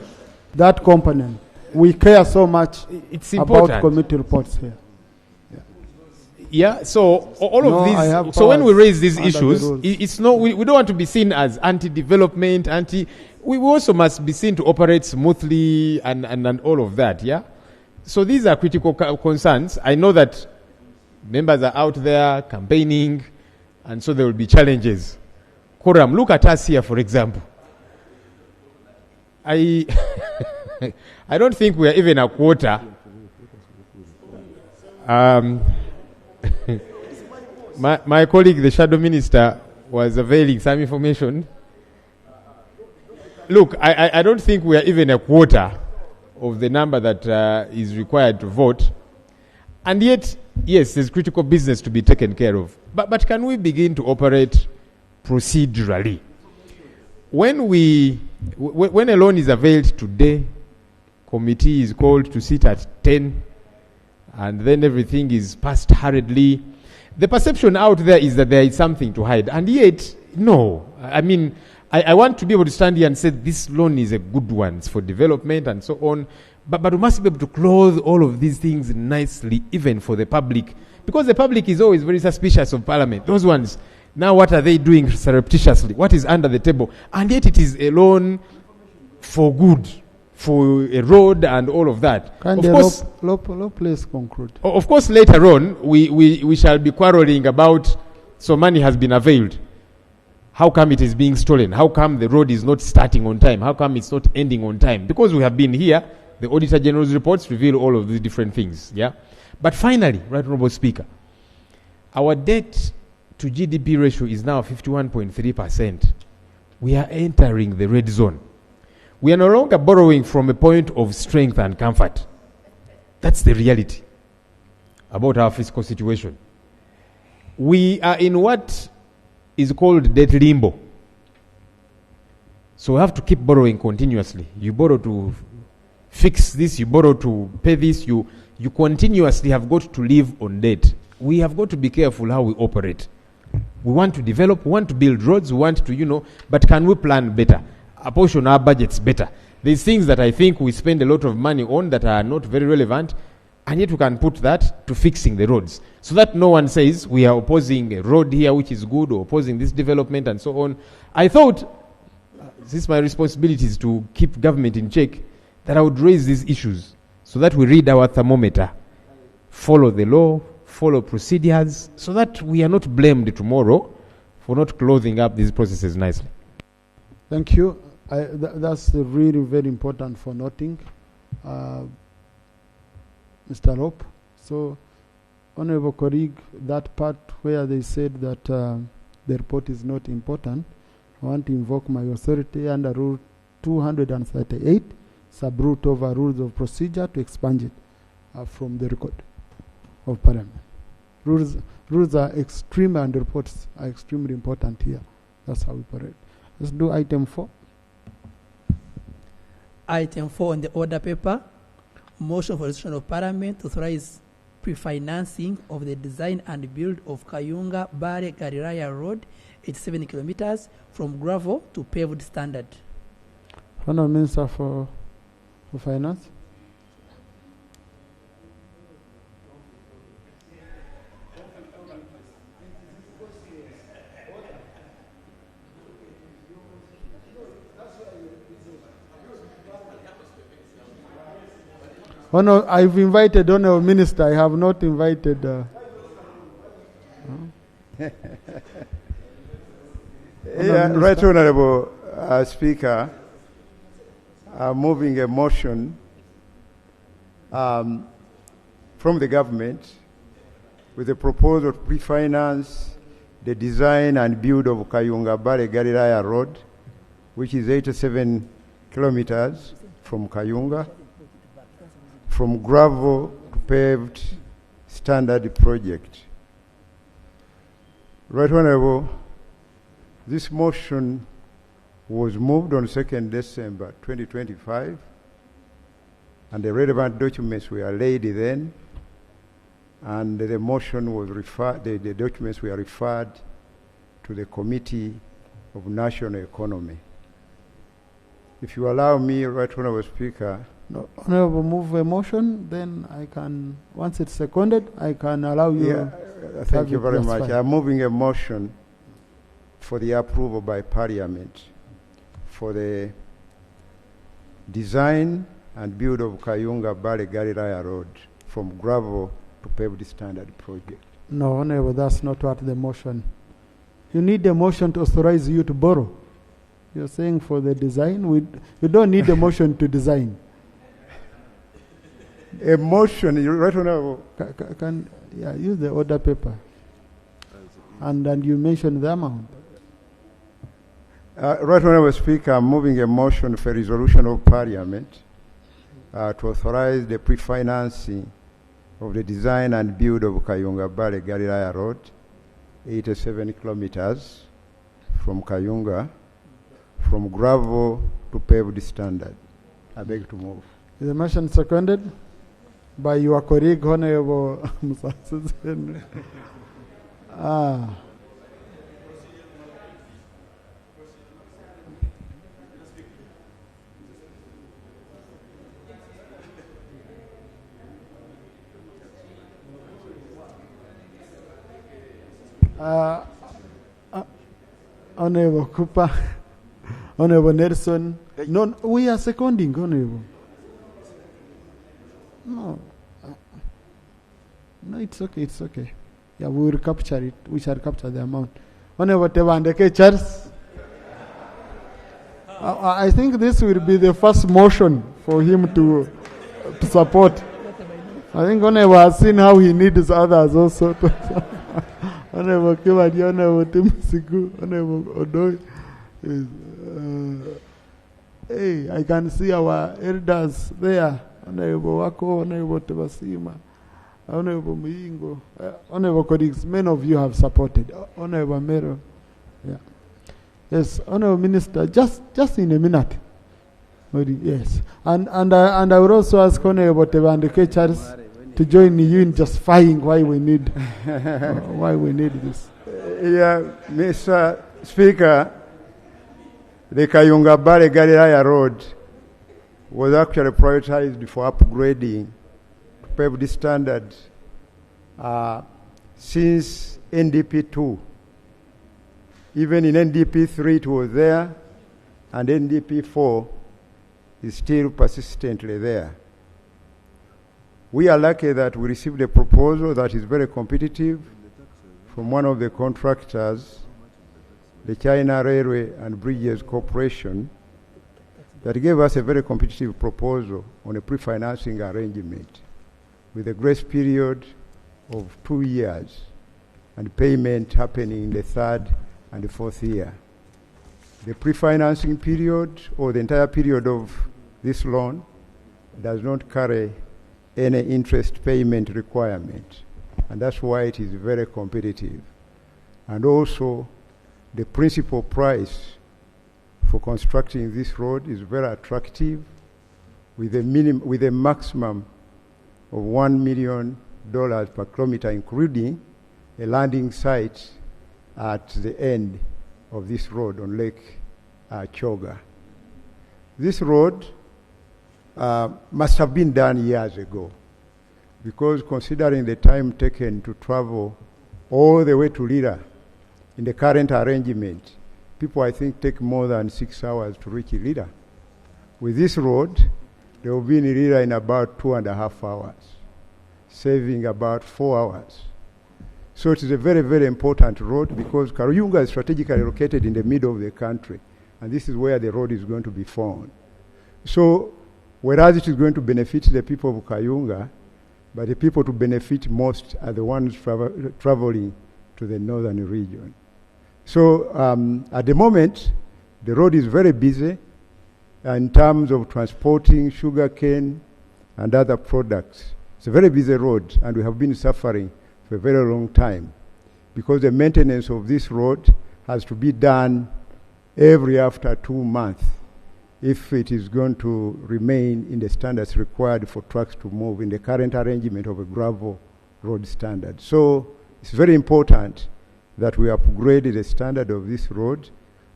That component. We care so much it's important about committee reports here. Yeah, so all of these... So when we raise these issues, it's no, we don't want to be seen as anti-development, we also must be seen to operate smoothly and all of that, yeah? So these are critical concerns. I know that members are out there campaigning, and so there will be challenges. Quorum, look at us here, for example. I don't think we are even a quarter. My colleague, the shadow minister, was availing some information. Look, I don't think we are even a quarter of the number that is required to vote. And yet, yes, there's critical business to be taken care of. But can we begin to operate procedurally? When a loan is availed today, committee is called to sit at 10, and then everything is passed hurriedly. The perception out there is that there is something to hide. And yet, no. I mean, I want to be able to stand here and say this loan is a good one. It's for development and so on. But we must be able to clothe all of these things nicely, even for the public. Because the public is always very suspicious of Parliament. Those ones, now what are they doing surreptitiously? What is under the table? And yet it is a loan for good, for a road and all of that. Can the please conclude? Of course, later on, we shall be quarreling about, so money has been availed. How come it is being stolen? How come the road is not starting on time? How come it's not ending on time? Because we have been here, the Auditor General's reports reveal all of these different things. Yeah. But finally, Right Honourable Speaker, our debt to GDP ratio is now 51.3%. We are entering the red zone. We are no longer borrowing from a point of strength and comfort. That's the reality about our fiscal situation. We are in what is called debt limbo. So we have to keep borrowing continuously. You borrow to fix this, you borrow to pay this, you continuously have got to live on debt. We have got to be careful how we operate. We want to develop, we want to build roads, we want to, but can we plan better? Apportion our budgets better. There's things that I think we spend a lot of money on that are not very relevant, and yet we can put that to fixing the roads. So that no one says we are opposing a road here which is good or opposing this development and so on. I thought, since my responsibility is to keep government in check, that I would raise these issues so that we read our thermometer, follow the law, follow procedures, so that we are not blamed tomorrow for not clothing up these processes nicely. Thank you. That's really very important for noting. Mr. Rope. So, Honorable colleague, that part where they said that the report is not important, I want to invoke my authority under Rule 238, sub-root over rules of procedure to expunge it from the record. of Parliament. Rules are extreme and reports are extremely important here. That's how we operate. Let's do item 4. Item 4 on the order paper, motion for resolution of Parliament to authorize pre-financing of the design and build of Kayunga Bare Gariraya Road, 87 kilometers from gravel to paved standard. Honourable Minister for Finance. Oh no, I've invited Honourable Minister. I have not invited. Right Honourable Speaker, moving a motion from the government with a proposal to refinance the design and build of Kayunga Bare Gariraya Road, which is 87 kilometers from Kayunga, from gravel to paved standard project. Right Honourable, this motion was moved on 2nd December 2025, and the relevant documents were laid then, and the motion was referred, the documents were referred to the Committee of National Economy. If you allow me, Right Honourable Speaker. No, Honourable, move a motion, then I can, once it's seconded, I can allow you. Yeah, thank you very much. I'm moving a motion for the approval by Parliament for the design and build of Kayunga Bare Gariraya Road from gravel to paved standard project. No, Honourable, that's not what the motion. You need a motion to authorize you to borrow. You're saying for the design, we don't need a motion to design. A motion, you Right Honourable. Yeah, use the order paper. And you mention the amount. Right Honourable Speaker, I'm moving a motion for resolution of Parliament to authorize the pre-financing of the design and build of Kayunga Bare Gariraya Road, 87 kilometers from Kayunga, from gravel to paved standard. I beg to move. Is the motion seconded by your colleague, Honourable Musa? Honourable Cooper, Honourable Nelson. No, we are seconding, Honourable. No. No, it's okay, it's okay. Yeah, we will capture it. We shall capture the amount. Honourable Tebandeke, Charles. I think this will be the first motion for him to support. I think Honourable has seen how he needs others also. Honourable Kibadi, Honourable Timsiku, Honourable Odoi. Hey, I can see our elders there. Honourable Wako, Honourable Tebasima, Honourable Muyingo, Honourable colleagues, many of you have supported. Honourable Mero. Yeah. Yes, Honourable Minister, just in a minute. Yes. And I would also ask Honourable Tebandeke Charles to join you in justifying why we need this. Yeah, Mr. Speaker, the Kayunga Bare Gariraya Road was actually prioritized for upgrading to paved standard since NDP 2. Even in NDP 3 it was there, and NDP 4 is still persistently there. We are lucky that we received a proposal that is very competitive from one of the contractors, the China Railway and Bridges Corporation, that gave us a very competitive proposal on a pre-financing arrangement with a grace period of 2 years and payment happening in the 3rd and the 4th year. The pre-financing period or the entire period of this loan does not carry any interest payment requirement. and that's why it is very competitive. And also, the principal price for constructing this road is very attractive, with a maximum of $1 million per kilometer, including a landing site at the end of this road on Lake Choga. This road must have been done years ago, because considering the time taken to travel all the way to Lira in the current arrangement, people, I think, take more than 6 hours to reach Lira. With this road, they will be in Lira in about 2.5 hours, saving about 4 hours. So it is a very, very important road, because Karuyunga is strategically located in the middle of the country, and this is where the road is going to be found. So, whereas it is going to benefit the people of Kayunga, but the people to benefit most are the ones traveling to the northern region. So, at the moment, the road is very busy in terms of transporting sugarcane and other products. It's a very busy road, and we have been suffering for a very long time, because the maintenance of this road has to be done every after 2 months if it is going to remain in the standards required for trucks to move in the current arrangement of a gravel road standard. So it's very important that we upgrade the standard of this road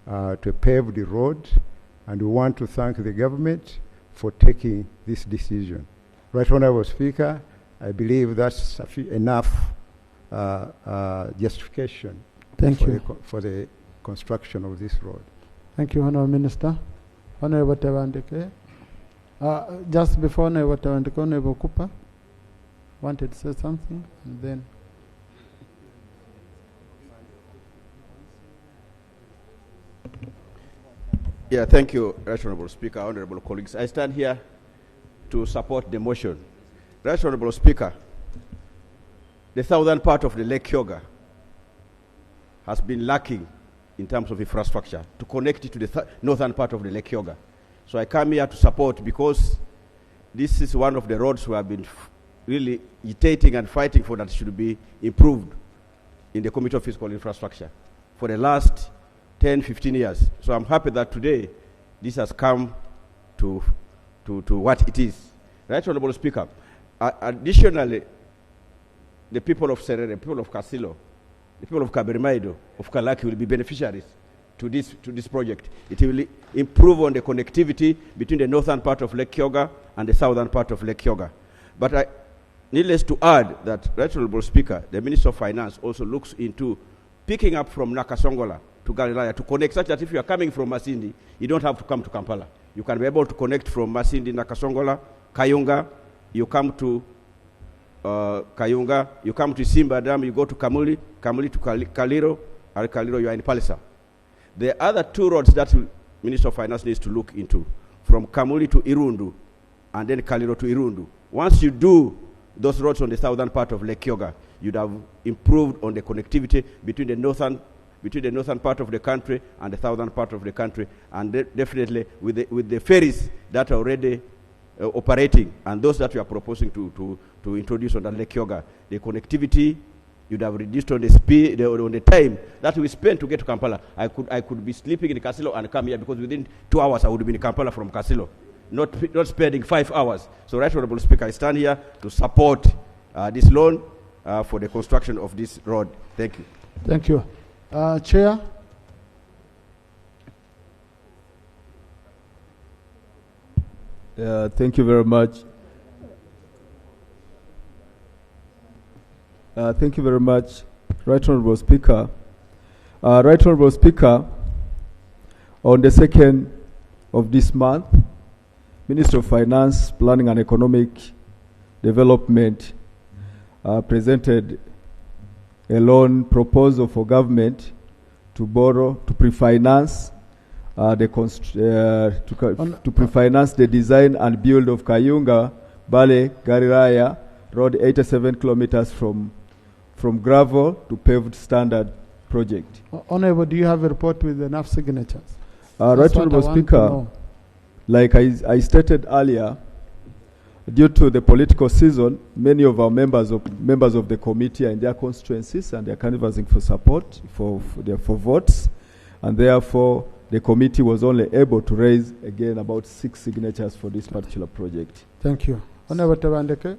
to a paved road, and we want to thank the government for taking this decision. Right Honourable Speaker, I believe that's enough justification for the construction of this road. Thank you, Honourable Minister. Honourable Tewandike. Just before Honourable Tewandike, Honourable Cooper wanted to say something, and then. Yeah, thank you, Right Honourable Speaker, honourable colleagues. I stand here to support the motion. Right Honourable Speaker, the southern part of the Lake Kyoga has been lacking in terms of infrastructure to connect it to the northern part of the Lake Kyoga. So I come here to support, because this is one of the roads we have been really agitating and fighting for, that should be improved in the Committee of Physical Infrastructure for the last 10, 15 years. So I'm happy that today this has come to what it is. Right Honourable Speaker, additionally, the people of Serere, the people of Kasilo, the people of Kaberimaido, of Kalaki will be beneficiaries to this project. It will improve on the connectivity between the northern part of Lake Kyoga and the southern part of Lake Kyoga. But needless to add that, Right Honourable Speaker, the Minister of Finance also looks into picking up from Nakasongola to Galilaya to connect, such that if you are coming from Masindi, you don't have to come to Kampala. You can be able to connect from Masindi, Nakasongola, Kayunga, you come to Kayunga, you come to Simba Dam, you go to Kamuli, Kamuli to Kaliro, and Kaliro you are in Palisa. The other two roads that Minister of Finance needs to look into, from Kamuli to Irundu, and then Kaliro to Irundu. Once you do those roads on the southern part of Lake Kyoga, you'd have improved on the connectivity between the northern part of the country and the southern part of the country, and definitely with the ferries that are already operating, and those that we are proposing to introduce on the Lake Kyoga, the connectivity, you'd have reduced on the speed, on the time that we spend to get to Kampala. I could be sleeping in Kasilo and come here, because within 2 hours I would be in Kampala from Kasilo, not spending 5 hours. So, Right Honourable Speaker, I stand here to support this loan for the construction of this road. Thank you. Thank you. Chair. Thank you very much. Thank you very much, Right Honourable Speaker. Right Honourable Speaker, on the 2nd of this month, Minister of Finance, Planning and Economic Development presented a loan proposal for government to borrow, to pre-finance to pre-finance the design and build of Kayunga, Bale, Gariraya Road, 87 kilometers from gravel to paved standard project. Honourable, do you have a report with enough signatures? Right Honourable Speaker, like I stated earlier, due to the political season, many of our members of the committee are in their constituencies and they are canvassing for support for votes, and therefore the committee was only able to raise again about 6 signatures for this particular project. Thank you. Honorable Tebandeke.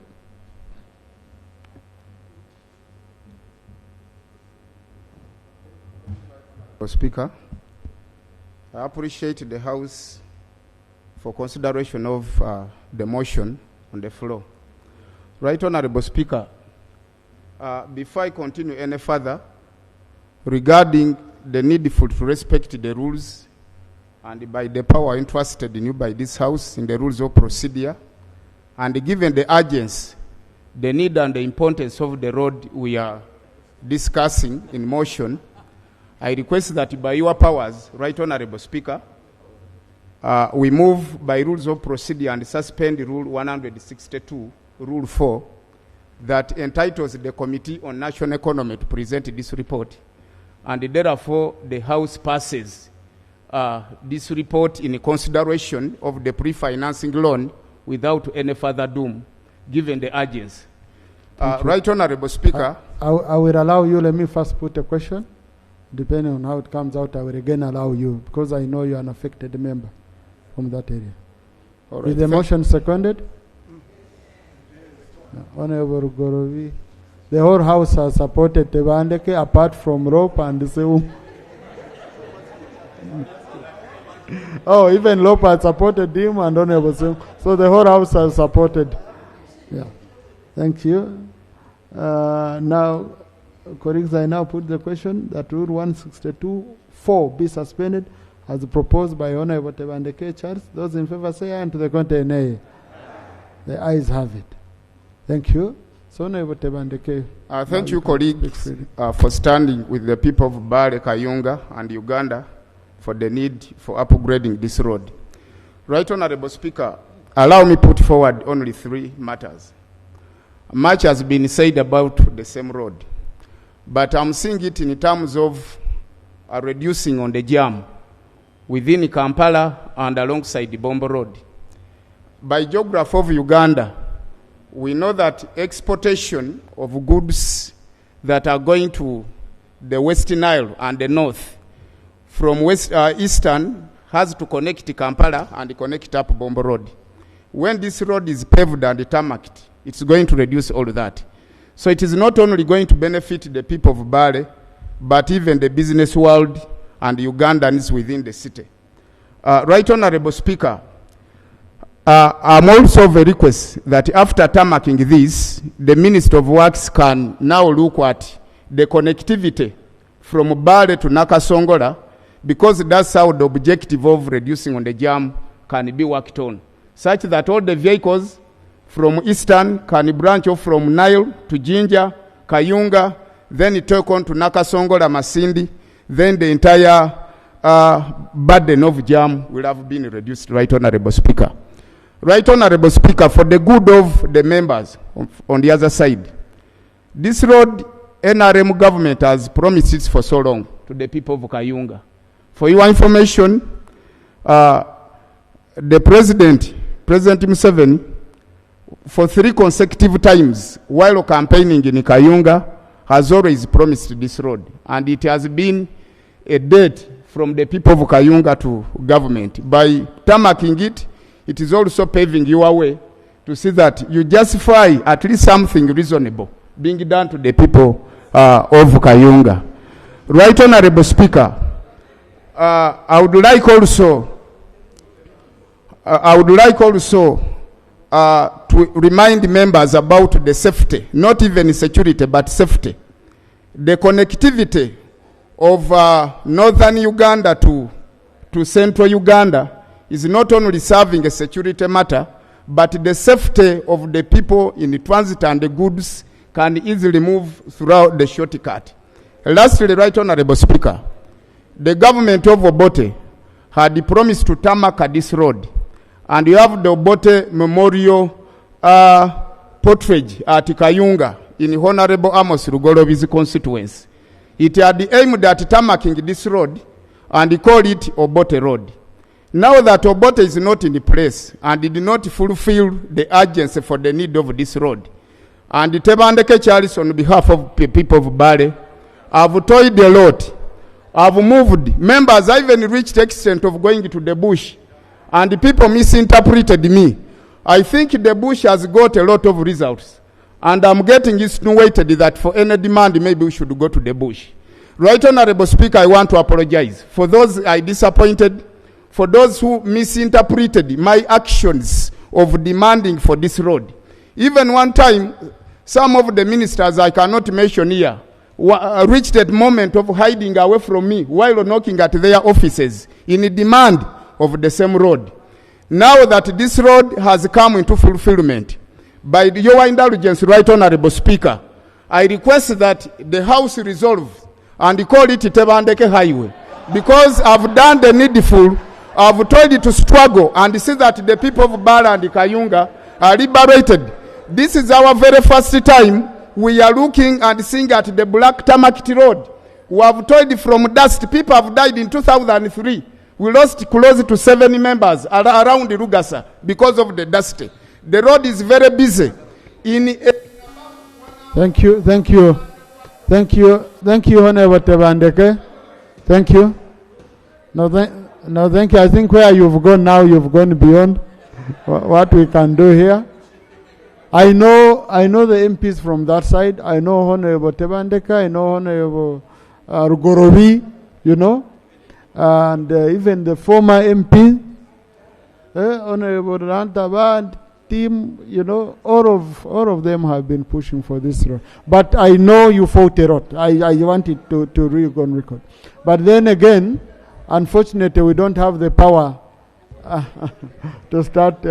Speaker, I appreciate the House for consideration of the motion on the floor. Right Honorable Speaker, before I continue any further, regarding the need to respect the rules and by the power entrusted in you by this House in the rules of procedure, and given the urgency, the need and the importance of the road we are discussing in motion, I request that by your powers, Right Honorable Speaker, we move by rules of procedure and suspend Rule 162, Rule 4, that entitles the Committee on National Economy to present this report, and therefore the House passes this report in consideration of the pre-financing loan without any further doom, given the urgency. Right Honorable Speaker. I will allow you. Let me first put a question. Depending on how it comes out, I will again allow you, because I know you are an affected member from that area. All right. Is the motion seconded? Honorable Gorovi. The whole House has supported Tebandeke apart from Rope and Seum. Oh, even Lope had supported him and Honorable Seum. So the whole House has supported. Yeah. Thank you. Now, colleagues, I now put the question that Rule 162(4) be suspended as proposed by Honorable Tebandeke Charles. Those in favor say aye, and to the contrary nay. The ayes have it. Thank you. So Honorable Tebandeke. Thank you, colleagues, for standing with the people of Bale, Kayunga, and Uganda for the need for upgrading this road. Right Honorable Speaker, allow me put forward only 3 matters. Much has been said about the same road, but I'm seeing it in terms of reducing on the jam within Kampala and alongside the Bombo Road. By geography of Uganda, we know that exportation of goods that are going to the West Nile and the north from eastern has to connect Kampala and connect up Bombo Road. When this road is paved and tarmacked, it's going to reduce all that. So it is not only going to benefit the people of Bale, but even the business world and Ugandans within the city. Right Honorable Speaker, I'm also very request that after tarmacking this, the Minister of Works can now look at the connectivity from Bale to Nakasongola, because that's how the objective of reducing on the jam can be worked on, such that all the vehicles from eastern can branch off from Nile to Jinja, Kayunga, then it take on to Nakasongola, Masindi, then the entire burden of jam will have been reduced, Right Honorable Speaker. Right Honorable Speaker, for the good of the members on the other side, this road, NRM government has promised it for so long to the people of Kayunga. For your information, the President Museveni, for 3 consecutive times while campaigning in Kayunga, has always promised this road, and it has been a date from the people of Kayunga to government. By tarmacking it, it is also paving your way to see that you justify at least something reasonable being done to the people of Kayunga. Right Honorable Speaker, I would like also to remind members about the safety, not even security, but safety. The connectivity of northern Uganda to central Uganda is not only serving a security matter, but the safety of the people in transit and the goods can easily move throughout the shortcut. Lastly, Right Honorable Speaker, the government of Obote had promised to tarmac this road, and you have the Obote Memorial portrait at Kayunga in Honorable Amos Rugolobi's constituency. It had aimed at tarmacking this road and called it Obote Road. Now that Obote is not in place and did not fulfill the urgency for the need of this road, and Tebandeke Charles on behalf of people of Bale, I've toiled a lot. I've moved. Members, I even reached the extent of going to the bush, and the people misinterpreted me. I think the bush has got a lot of results, and I'm getting insinuated that for any demand, maybe we should go to the bush. Right Honorable Speaker, I want to apologize for those I disappointed, for those who misinterpreted my actions of demanding for this road. Even one time, some of the ministers I cannot mention here reached that moment of hiding away from me while knocking at their offices in demand of the same road. Now that this road has come into fulfillment, by your indulgence, Right Honorable Speaker, I request that the House resolve and call it Tebandeke Highway, because I've done the needful. I've told you to struggle and see that the people of Bala and Kayunga are liberated. This is our very first time we are looking and seeing at the Black Tamakiti Road. We have told from dust, people have died in 2003. We lost close to 70 members around Rugasa because of the dust. The road is very busy. Thank you, Honorable Tebandeke. Thank you. No, thank you. I think where you've gone now, you've gone beyond what we can do here. I know the MPs from that side. I know Honorable Tebandeke. I know Honorable Rugorovi, and even the former MP, Honorable Rantaba and team, all of them have been pushing for this road. But I know you fought a lot. I wanted to really go on record. But then again, unfortunately, we don't have the power to start.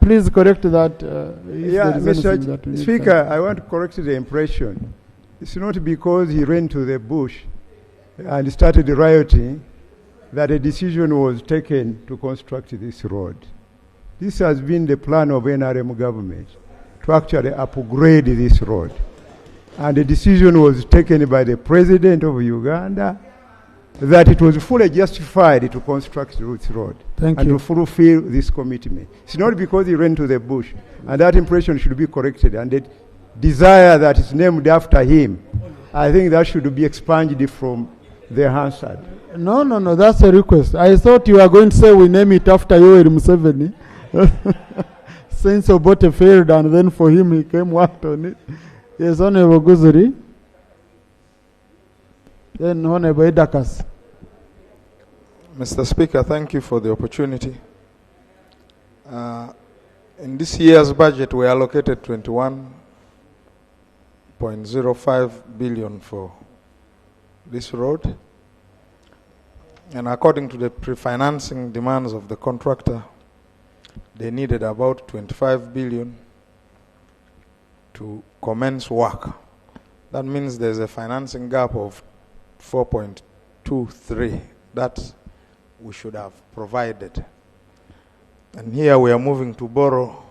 Please correct that. Mr. Speaker, I want to correct the impression. It's not because he ran to the bush and started rioting that a decision was taken to construct this road. This has been the plan of NRM government to actually upgrade this road. And the decision was taken by the President of Uganda that it was fully justified to construct this road to fulfill this commitment. It's not because he ran to the bush, and that impression should be corrected, and the desire that is named after him, I think that should be expunged from the Hansard. No, that's a request. I thought you were going to say we name it after Yoweri Museveni. Since Obote failed, and then for him he came worked on it. Yes, Honorable Guzuri. Then Honorable Edakas. Mr. Speaker, thank you for the opportunity. In this year's budget, we allocated 21.05 billion for this road. And according to the pre-financing demands of the contractor, they needed about 25 billion to commence work. That means there's a financing gap of 4.23 that we should have provided. And here we are moving to borrow.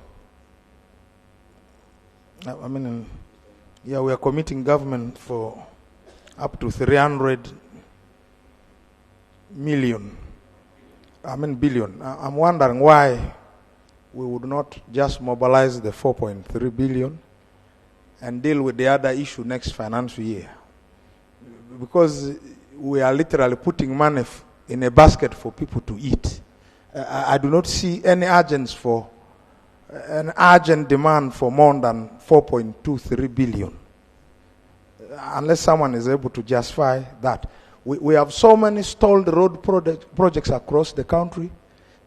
We are committing government for up to 300 billion. I'm wondering why we would not just mobilize the 4.3 billion and deal with the other issue next financial year. Because we are literally putting money in a basket for people to eat. I do not see any urgent demand for more than 4.23 billion. Unless someone is able to justify that. We have so many stalled road projects across the country.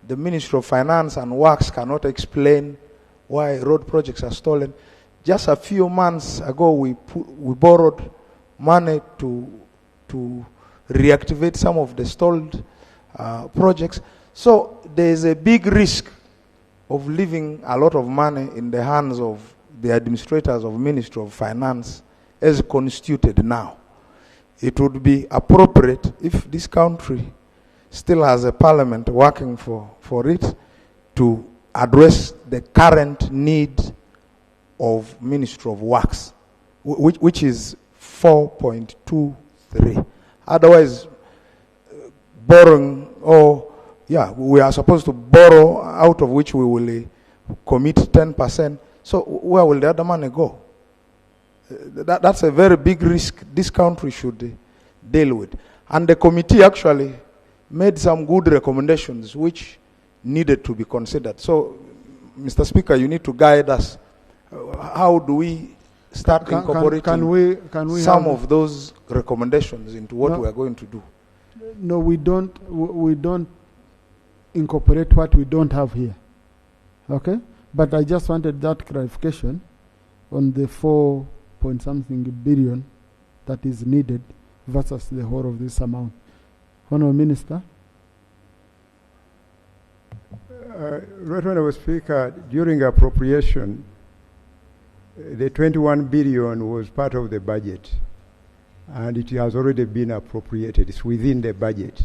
The Ministry of Finance and Works cannot explain why road projects are stolen. Just a few months ago, we borrowed money to reactivate some of the stalled projects. So there is a big risk of leaving a lot of money in the hands of the administrators of Ministry of Finance as constituted now. It would be appropriate if this country still has a parliament working for it to address the current need of Ministry of Works, which is 4.23. Otherwise, borrowing Or, yeah, we are supposed to borrow out of which we will commit 10%. So where will the other money go? That's a very big risk this country should deal with. And the committee actually made some good recommendations which needed to be considered. So, Mr. Speaker, you need to guide us. How do we start incorporating can we some of those recommendations into what we are going to do? No, we don't incorporate what we don't have here. Okay? But I just wanted that clarification on the 4-point-something billion that is needed versus the whole of this amount. Honourable Minister. Right, Honourable Speaker, during appropriation, the 21 billion was part of the budget, and it has already been appropriated. It's within the budget.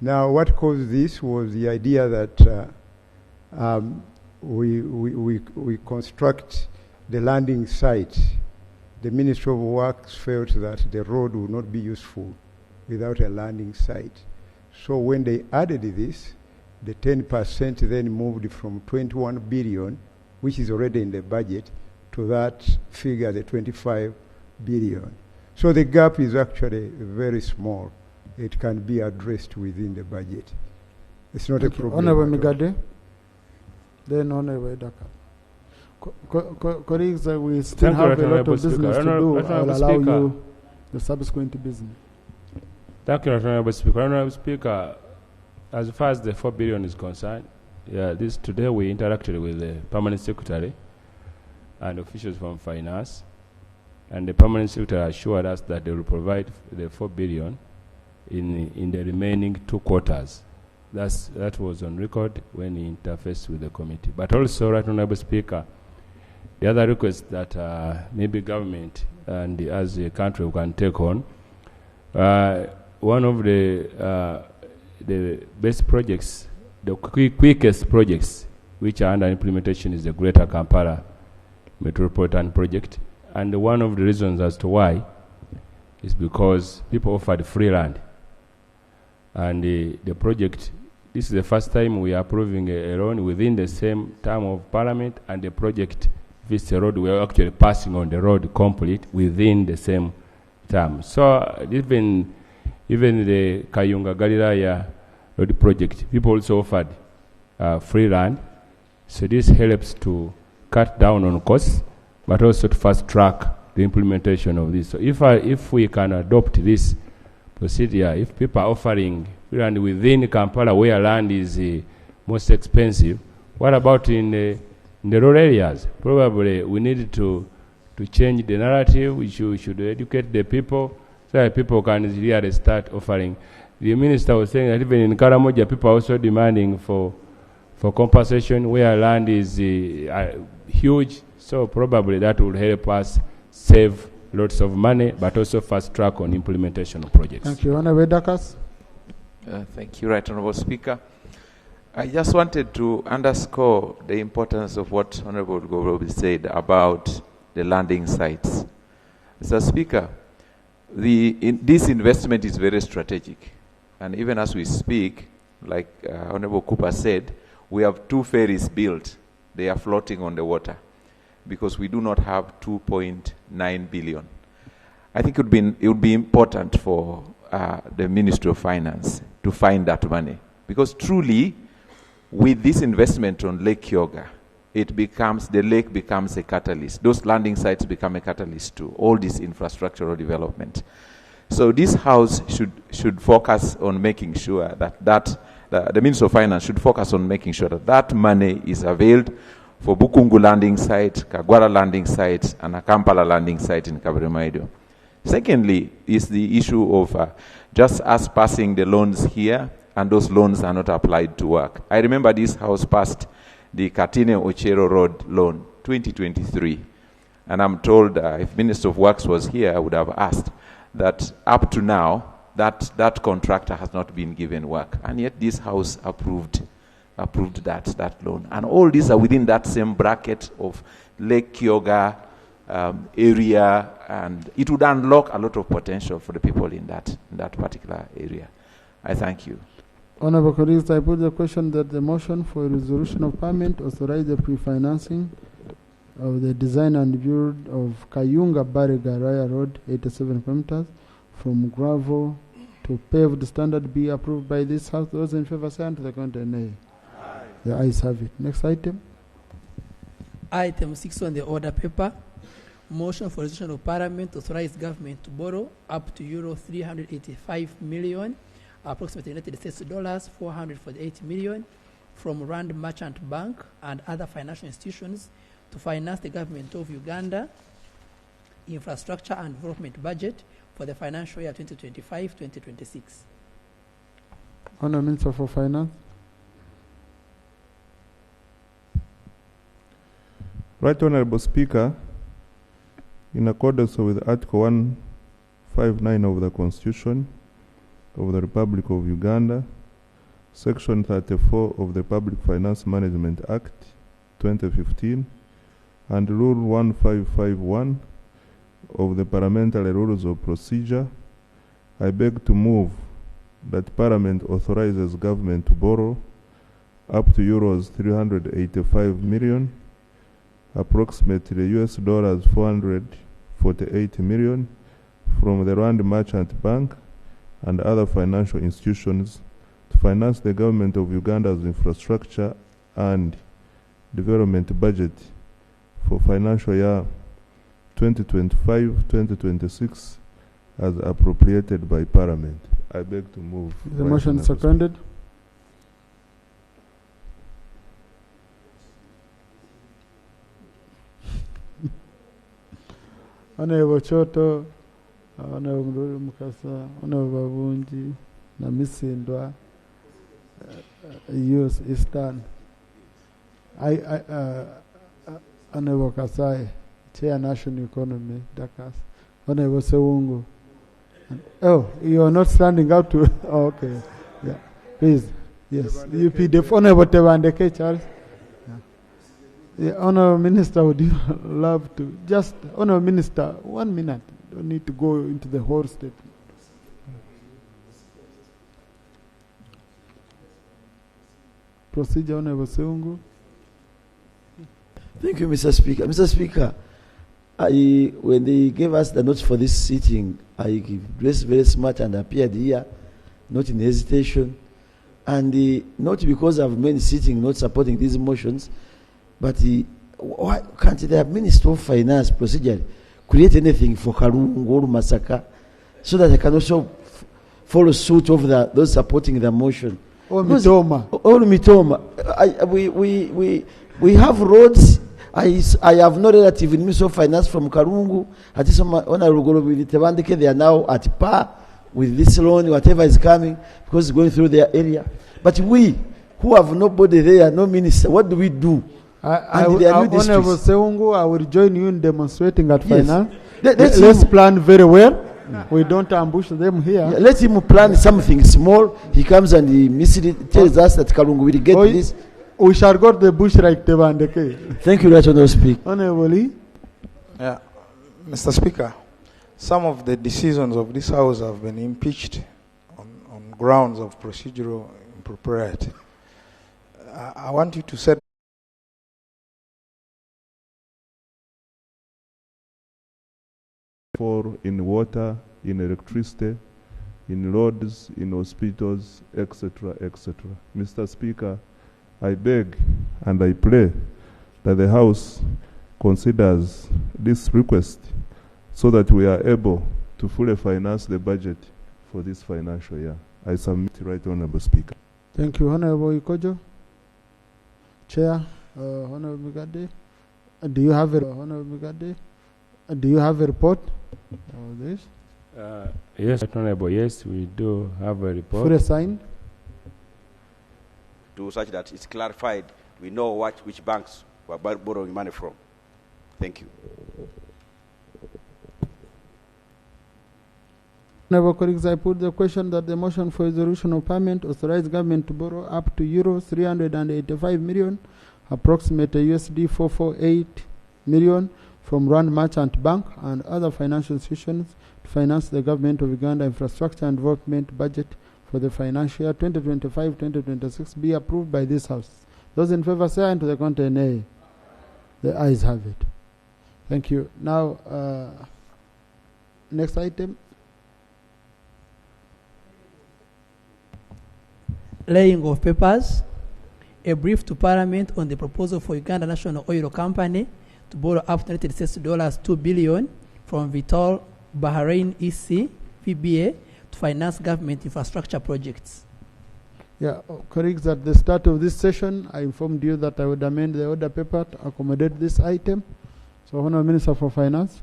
Now, what caused this was the idea that we construct the landing site. The Ministry of Works felt that the road would not be useful without a landing site. So when they added this, the 10% then moved from 21 billion, which is already in the budget, to that figure, the 25 billion. So the gap is actually very small. It can be addressed within the budget. It's not a problem. Honourable Migade, then Honourable Daka. Colleagues, we still have a lot of business to do. I'll allow you the subsequent business. Thank you, Honourable Speaker. Honourable Speaker, as far as the 4 billion is concerned, today we interacted with the Permanent Secretary and officials from Finance, and the Permanent Secretary assured us that they will provide the 4 billion in the remaining 2 quarters. That was on record when he interfaced with the committee. But also, Right Honourable Speaker, the other request that maybe government and as a country can take on, one of the best projects, the quickest projects which are under implementation is the Greater Kampala Metropolitan Project. And one of the reasons as to why is because people offered free land. And the project, this is the first time we are approving a loan within the same term of Parliament, and the project, if it's a road, we are actually passing on the road complete within the same term. So even the Kayunga Galilaya road project, people also offered free land. So this helps to cut down on costs, but also to fast track the implementation of this. So if we can adopt this procedure, if people are offering land within Kampala where land is most expensive, what about in the rural areas? Probably we need to change the narrative. We should educate the people so that people can really start offering. The minister was saying that even in Karamoja, people are also demanding for compensation where land is huge. So probably that will help us save lots of money, but also fast track on implementation of projects. Thank you. Honourable Dakas. Thank you, Right Honourable Speaker. I just wanted to underscore the importance of what Honourable Gorobi said about the landing sites. Mr. Speaker, this investment is very strategic. And even as we speak, like Honourable Cooper said, we have 2 ferries built. They are floating on the water because we do not have 2.9 billion. I think it would be important for the Ministry of Finance to find that money, because truly, with this investment on Lake Kyoga, the lake becomes a catalyst. Those landing sites become a catalyst to all this infrastructural development. So this House should focus on making sure that the Minister of Finance should focus on making sure that money is availed for Bukungu landing site, Kagwara landing site, and a Kampala landing site in Kabarimaido. Secondly, is the issue of just us passing the loans here, and those loans are not applied to work. I remember this House passed the Katine Ochero Road loan, 2023. And I'm told if Minister of Works was here, I would have asked that up to now, that contractor has not been given work. And yet this House approved that loan. And all these are within that same bracket of Lake Kyoga area, and it would unlock a lot of potential for the people in that particular area. I thank you. Honorable colleagues, I put the question that the motion for a resolution of parliament authorize the pre-financing of the design and build of Kayunga Barega Raya Road, 87 kilometers, from gravel to paved standard be approved by this House. Those in favor say aye, to the contrary nay. The ayes have it. Next item. Item 6 on the order paper. Motion for resolution of parliament authorize government to borrow up to euro 385 million, approximately United States dollars 448 million, from Rand Merchant Bank and other financial institutions to finance the government of Uganda infrastructure and development budget for the financial year 2025-2026. Honourable Minister for Finance. Right Honourable Speaker, in accordance with Article 159 of the Constitution of the Republic of Uganda, Section 34 of the Public Finance Management Act 2015, and Rule 1551 of the Parliamentary Rules of Procedure, I beg to move that Parliament authorizes government to borrow up to euros 385 million, approximately US dollars 448 million, from the Rand Merchant Bank and other financial institutions to finance the government of Uganda's infrastructure and development budget for financial year 2025-2026 as appropriated by Parliament. I beg to move. The motion is seconded. Honorable Choto, Honorable Mukasa, Honorable Babunji, na Misindwa, Youth Eastern. Honorable Kasai, Chair National Economy, Dakas. Honorable Sewungu. Oh, you are not standing up to. Oh, okay. Yeah. Please. Yes. UPDF. Honorable Tebandeke, Charles. Yeah, Honourable Minister, would you love to just, Honourable Minister, 1 minute. Don't need to go into the whole statement. Procedure, Honourable Seungu. Thank you, Mr. Speaker. Mr. Speaker, when they gave us the notes for this sitting, I dressed very smart and appeared here, not in hesitation, and not because I've many sitting not supporting these motions. But why can't the Minister of Finance procedure create anything for Karungu or Masaka so that they can also follow suit of those supporting the motion? Or Mitoma. We have roads. I have no relative in Minister of Finance from Karungu. They are now at par with this loan, whatever is coming, because it's going through their area. But we, who have nobody there, no minister, what do we do? Honorable Seungu, I will join you in demonstrating at finance. Let's plan very well. We don't ambush them here. Let him plan something small. He comes and he tells us that Kalungu will get this. We shall go to the bush like Tebandeke. Thank you, Honorable Speaker. Honorable. Yeah, Mr. Speaker, some of the decisions of this House have been impeached on grounds of procedural impropriety. I want you to set in water, in electricity, in roads, in hospitals, etc., etc. Mr. Speaker, I beg and I pray that the House considers this request so that we are able to fully finance the budget for this financial year. I submit, Right Honourable Speaker. Thank you, Honourable Ikojo. Chair, Honourable Migade. Do you have a report on this? Yes, Honourable. Yes, we do have a report. Fully signed. To such that it's clarified, we know which banks we're borrowing money from. Thank you. Honourable colleagues, I put the question that the motion for resolution of Parliament authorize government to borrow up to euro 385 million, approximately USD 448 million, from Rand Merchant Bank and other financial institutions to finance the government of Uganda infrastructure and development budget for the financial year 2025-2026 be approved by this House. Those in favor say aye, and to the contrary nay. The ayes have it. Thank you. Now, next item. Laying of papers. A brief to Parliament on the proposal for Uganda National Oil Company to borrow up to United States $2 billion from Vitol Bahrain EC VBA to finance government infrastructure projects. Yeah, colleagues, at the start of this session, I informed you that I would amend the order paper to accommodate this item. So, Honourable Minister for Finance.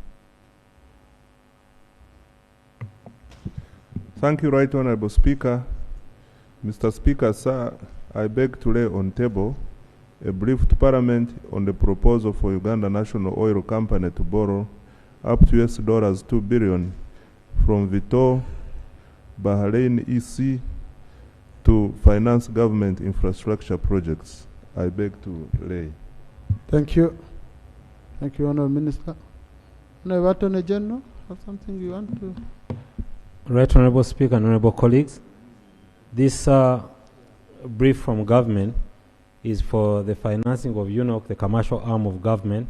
Thank you, Right Honourable Speaker. Mr. Speaker, sir, I beg to lay on table a brief to Parliament on the proposal for Uganda National Oil Company to borrow up to $2 billion from Vitol Bahrain EC to finance government infrastructure projects. I beg to lay. Thank you. Thank you, Honourable Minister. Honourable Attorney General, have something you want to? Right Honourable Speaker and Honourable colleagues, this brief from government is for the financing of UNOC, the commercial arm of government,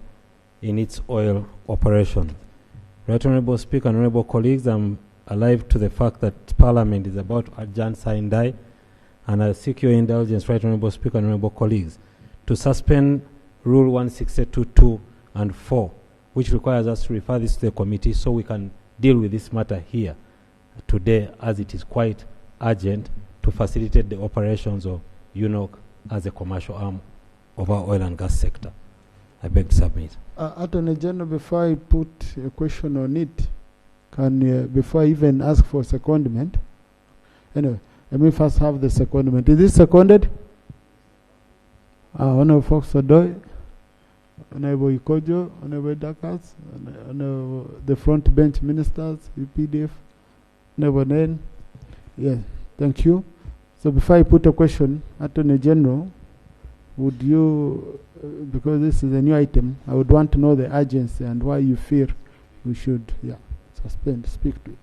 in its oil operation. Right Honourable Speaker and Honourable colleagues, I'm alive to the fact that Parliament is about to adjourn sine die, and I seek your indulgence, Right Honourable Speaker and Honourable colleagues, to suspend Rule 162.2 and 4, which requires us to refer this to the committee so we can deal with this matter here today, as it is quite urgent to facilitate the operations of UNOC as a commercial arm of our oil and gas sector. I beg to submit. Attorney General, before I put a question on it, can before I even ask for secondment, anyway, let me first have the secondment. Is this seconded? Honourable Fox Odoy, Honourable Ikojo, Honourable Dakas, Honourable the front bench ministers, UPDF, Honourable Nen. Yes, thank you. So before I put a question, Attorney General, would you, because this is a new item, I would want to know the urgency and why you feel we should, suspend, speak to it.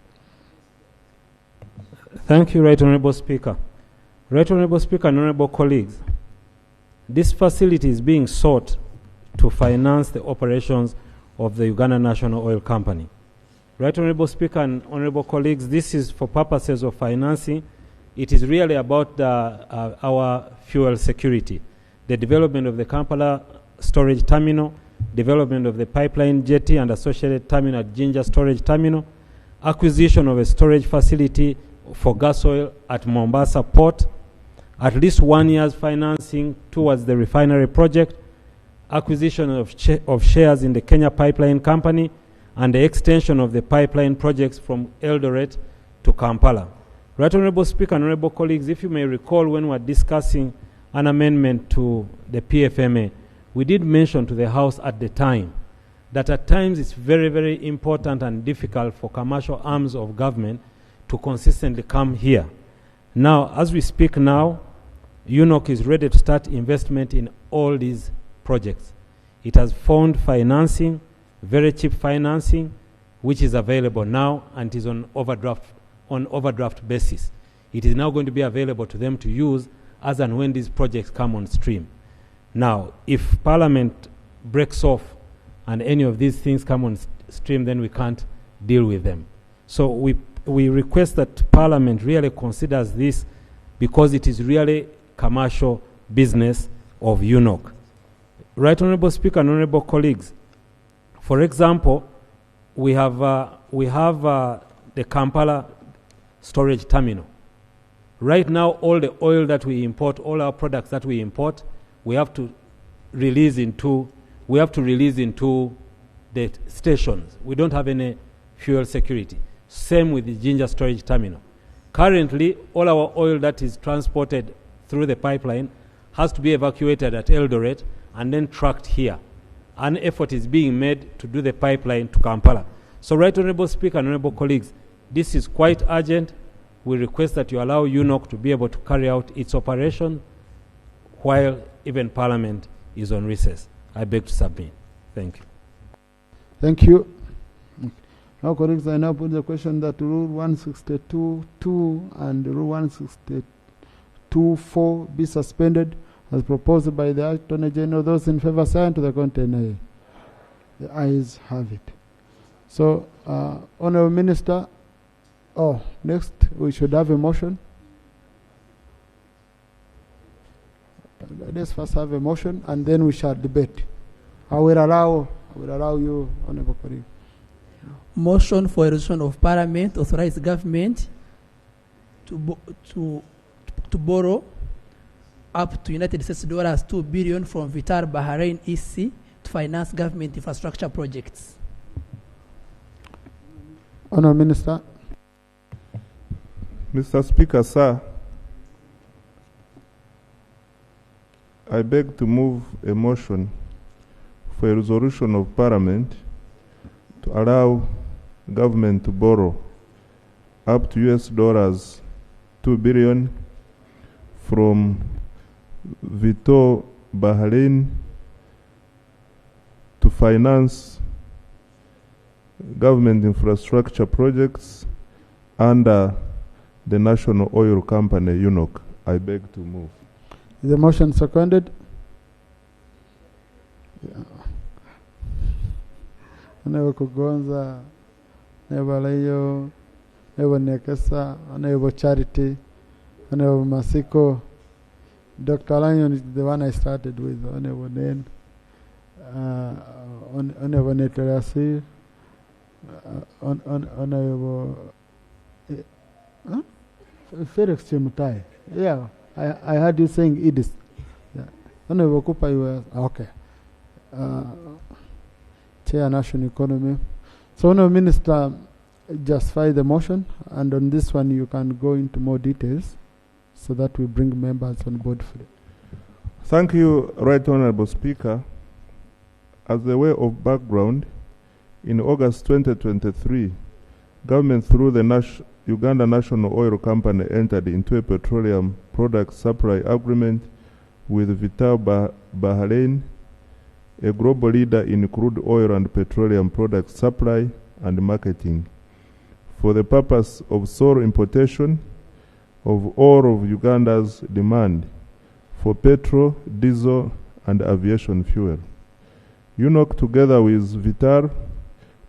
Thank you, Right Honourable Speaker. Right Honourable Speaker and Honourable colleagues, this facility is being sought to finance the operations of the Uganda National Oil Company. Right Honourable Speaker and Honourable colleagues, this is for purposes of financing. It is really about our fuel security, the development of the Kampala storage terminal, development of the pipeline jetty and associated terminal at Jinja storage terminal, acquisition of a storage facility for gas oil at Mombasa port, at least 1 year's financing towards the refinery project, acquisition of shares in the Kenya Pipeline Company, and the extension of the pipeline projects from Eldoret to Kampala. Right Honourable Speaker and Honourable colleagues, if you may recall when we were discussing an amendment to the PFMA, we did mention to the House at the time that at times it's very, very important and difficult for commercial arms of government to consistently come here. Now, as we speak now, UNOC is ready to start investment in all these projects. It has found financing, very cheap financing, which is available now and is on overdraft basis. It is now going to be available to them to use as and when these projects come on stream. Now, if Parliament breaks off and any of these things come on stream, then we can't deal with them. So we request that Parliament really considers this, because it is really commercial business of UNOC. Right Honourable Speaker and Honourable colleagues, for example, we have the Kampala storage terminal. Right now, all the oil that we import, all our products that we import, we have to release into the stations. We don't have any fuel security. Same with the Jinja storage terminal. Currently, all our oil that is transported through the pipeline has to be evacuated at Eldoret and then trucked here. An effort is being made to do the pipeline to Kampala. So, Right Honourable Speaker and Honourable colleagues, this is quite urgent. We request that you allow UNOC to be able to carry out its operation while even Parliament is on recess. I beg to submit. Thank you. Thank you. Now, colleagues, I now put the question that Rule 162.2 and Rule 162.4 be suspended as proposed by the Attorney General. Those in favor sign to the contrary. The ayes have it. So, Honourable Minister, next we should have a motion. Let's first have a motion and then we shall debate. I will allow you, Honourable colleague. Motion for a resolution of Parliament authorize government to borrow up to United States dollars $2 billion from Vital Bahrain EC to finance government infrastructure projects. Honourable Minister. Mr. Speaker, sir, I beg to move a motion for a resolution of Parliament to allow government to borrow up to US dollars $2 billion from Vital Bahrain to finance government infrastructure projects under the National Oil Company, UNOC. I beg to move. Is the motion seconded? Honorable Kugonza, Honorable Layo, Honorable Nekesa, Honorable Charity, Honorable Masiko. Dr. Lanyon is the one I started with, Honorable Nen, Honorable Neterasi, Honorable Felix Chimutai. Yeah, I heard you saying Edis. Yeah. Honorable Kupa, you were okay. Chair National Economy. So, Honorable Minister, justify the motion, and on this one you can go into more details so that we bring members on board for it. Thank you, Right Honorable Speaker. As a way of background, in August 2023, government through the Uganda National Oil Company entered into a petroleum product supply agreement with Vital Bahrain, a global leader in crude oil and petroleum product supply and marketing, for the purpose of sole importation of all of Uganda's demand for petrol, diesel, and aviation fuel. UNOC, together with Vital,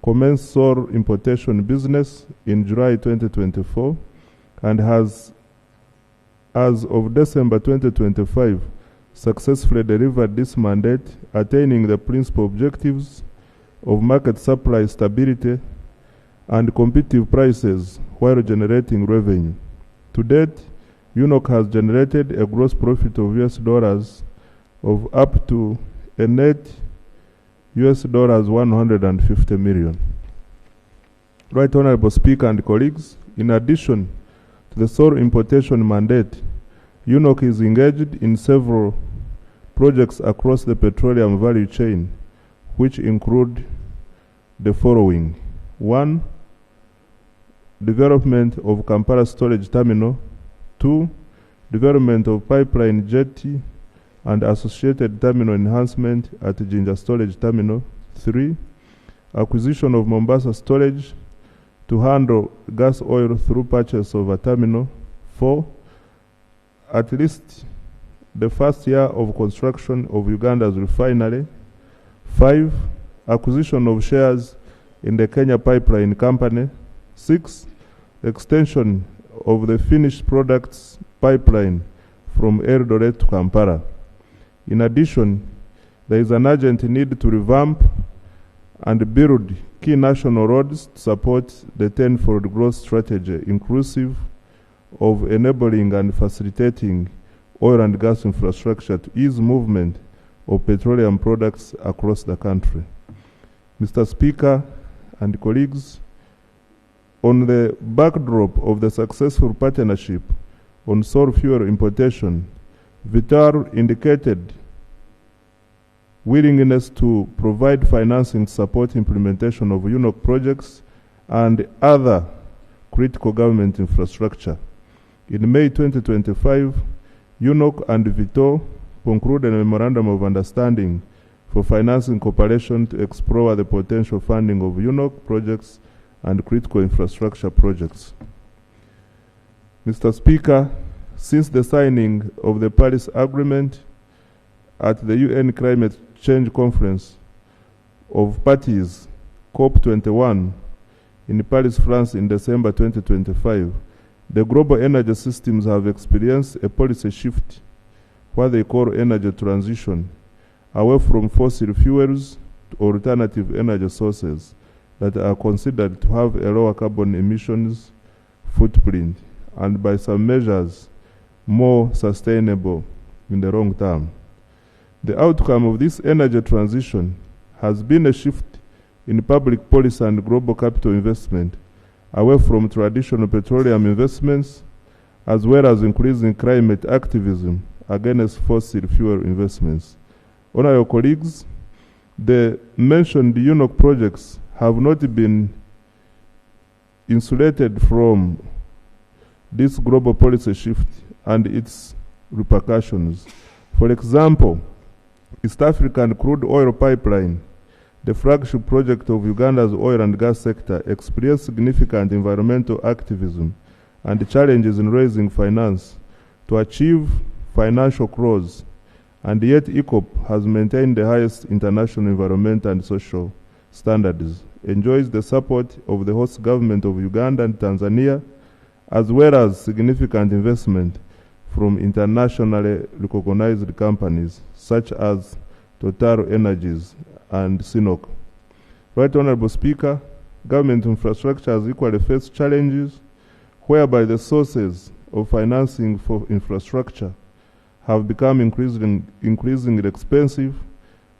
commenced sole importation business in July 2024 and has, as of December 2025, successfully delivered this mandate, attaining the principal objectives of market supply stability and competitive prices while generating revenue. To date, UNOC has generated a gross profit of US dollars of up to a net US dollars 150 million. Right Honorable Speaker and colleagues, in addition to the sole importation mandate, UNOC is engaged in several projects across the petroleum value chain, which include the following. 1. Development of Kampala Storage Terminal. 2. Development of pipeline jetty and associated terminal enhancement at Jinja Storage Terminal. 3. Acquisition of Mombasa Storage to handle gas oil through purchase of a terminal. 4. At least the first year of construction of Uganda's refinery. 5. Acquisition of shares in the Kenya Pipeline Company. 6. Extension of the finished products pipeline from Eldoret to Kampala. In addition, there is an urgent need to revamp and build key national roads to support the tenfold growth strategy, inclusive of enabling and facilitating oil and gas infrastructure to ease movement of petroleum products across the country. Mr. Speaker and colleagues, on the backdrop of the successful partnership on sole fuel importation, Vital indicated willingness to provide financing to support implementation of UNOC projects and other critical government infrastructure. In May 2025, UNOC and Vital concluded a memorandum of understanding for financing cooperation to explore the potential funding of UNOC projects and critical infrastructure projects. Mr. Speaker, since the signing of the Paris Agreement at the UN Climate Change Conference of Parties, COP21, in Paris, France in December 2025, the global energy systems have experienced a policy shift, what they call energy transition, away from fossil fuels to alternative energy sources that are considered to have a lower carbon emissions footprint and by some measures more sustainable in the long term. The outcome of this energy transition has been a shift in public policy and global capital investment away from traditional petroleum investments, as well as increasing climate activism against fossil fuel investments. Honorable colleagues, the mentioned UNOC projects have not been insulated from this global policy shift and its repercussions. For example, East African Crude Oil Pipeline, the flagship project of Uganda's oil and gas sector, experienced significant environmental activism and challenges in raising finance to achieve financial close, and yet ECOP has maintained the highest international environmental and social standards, enjoys the support of the host government of Uganda and Tanzania, as well as significant investment from internationally recognized companies such as Total Energies and Sinop. Right Honorable Speaker, government infrastructure has equally faced challenges whereby the sources of financing for infrastructure have become increasingly expensive,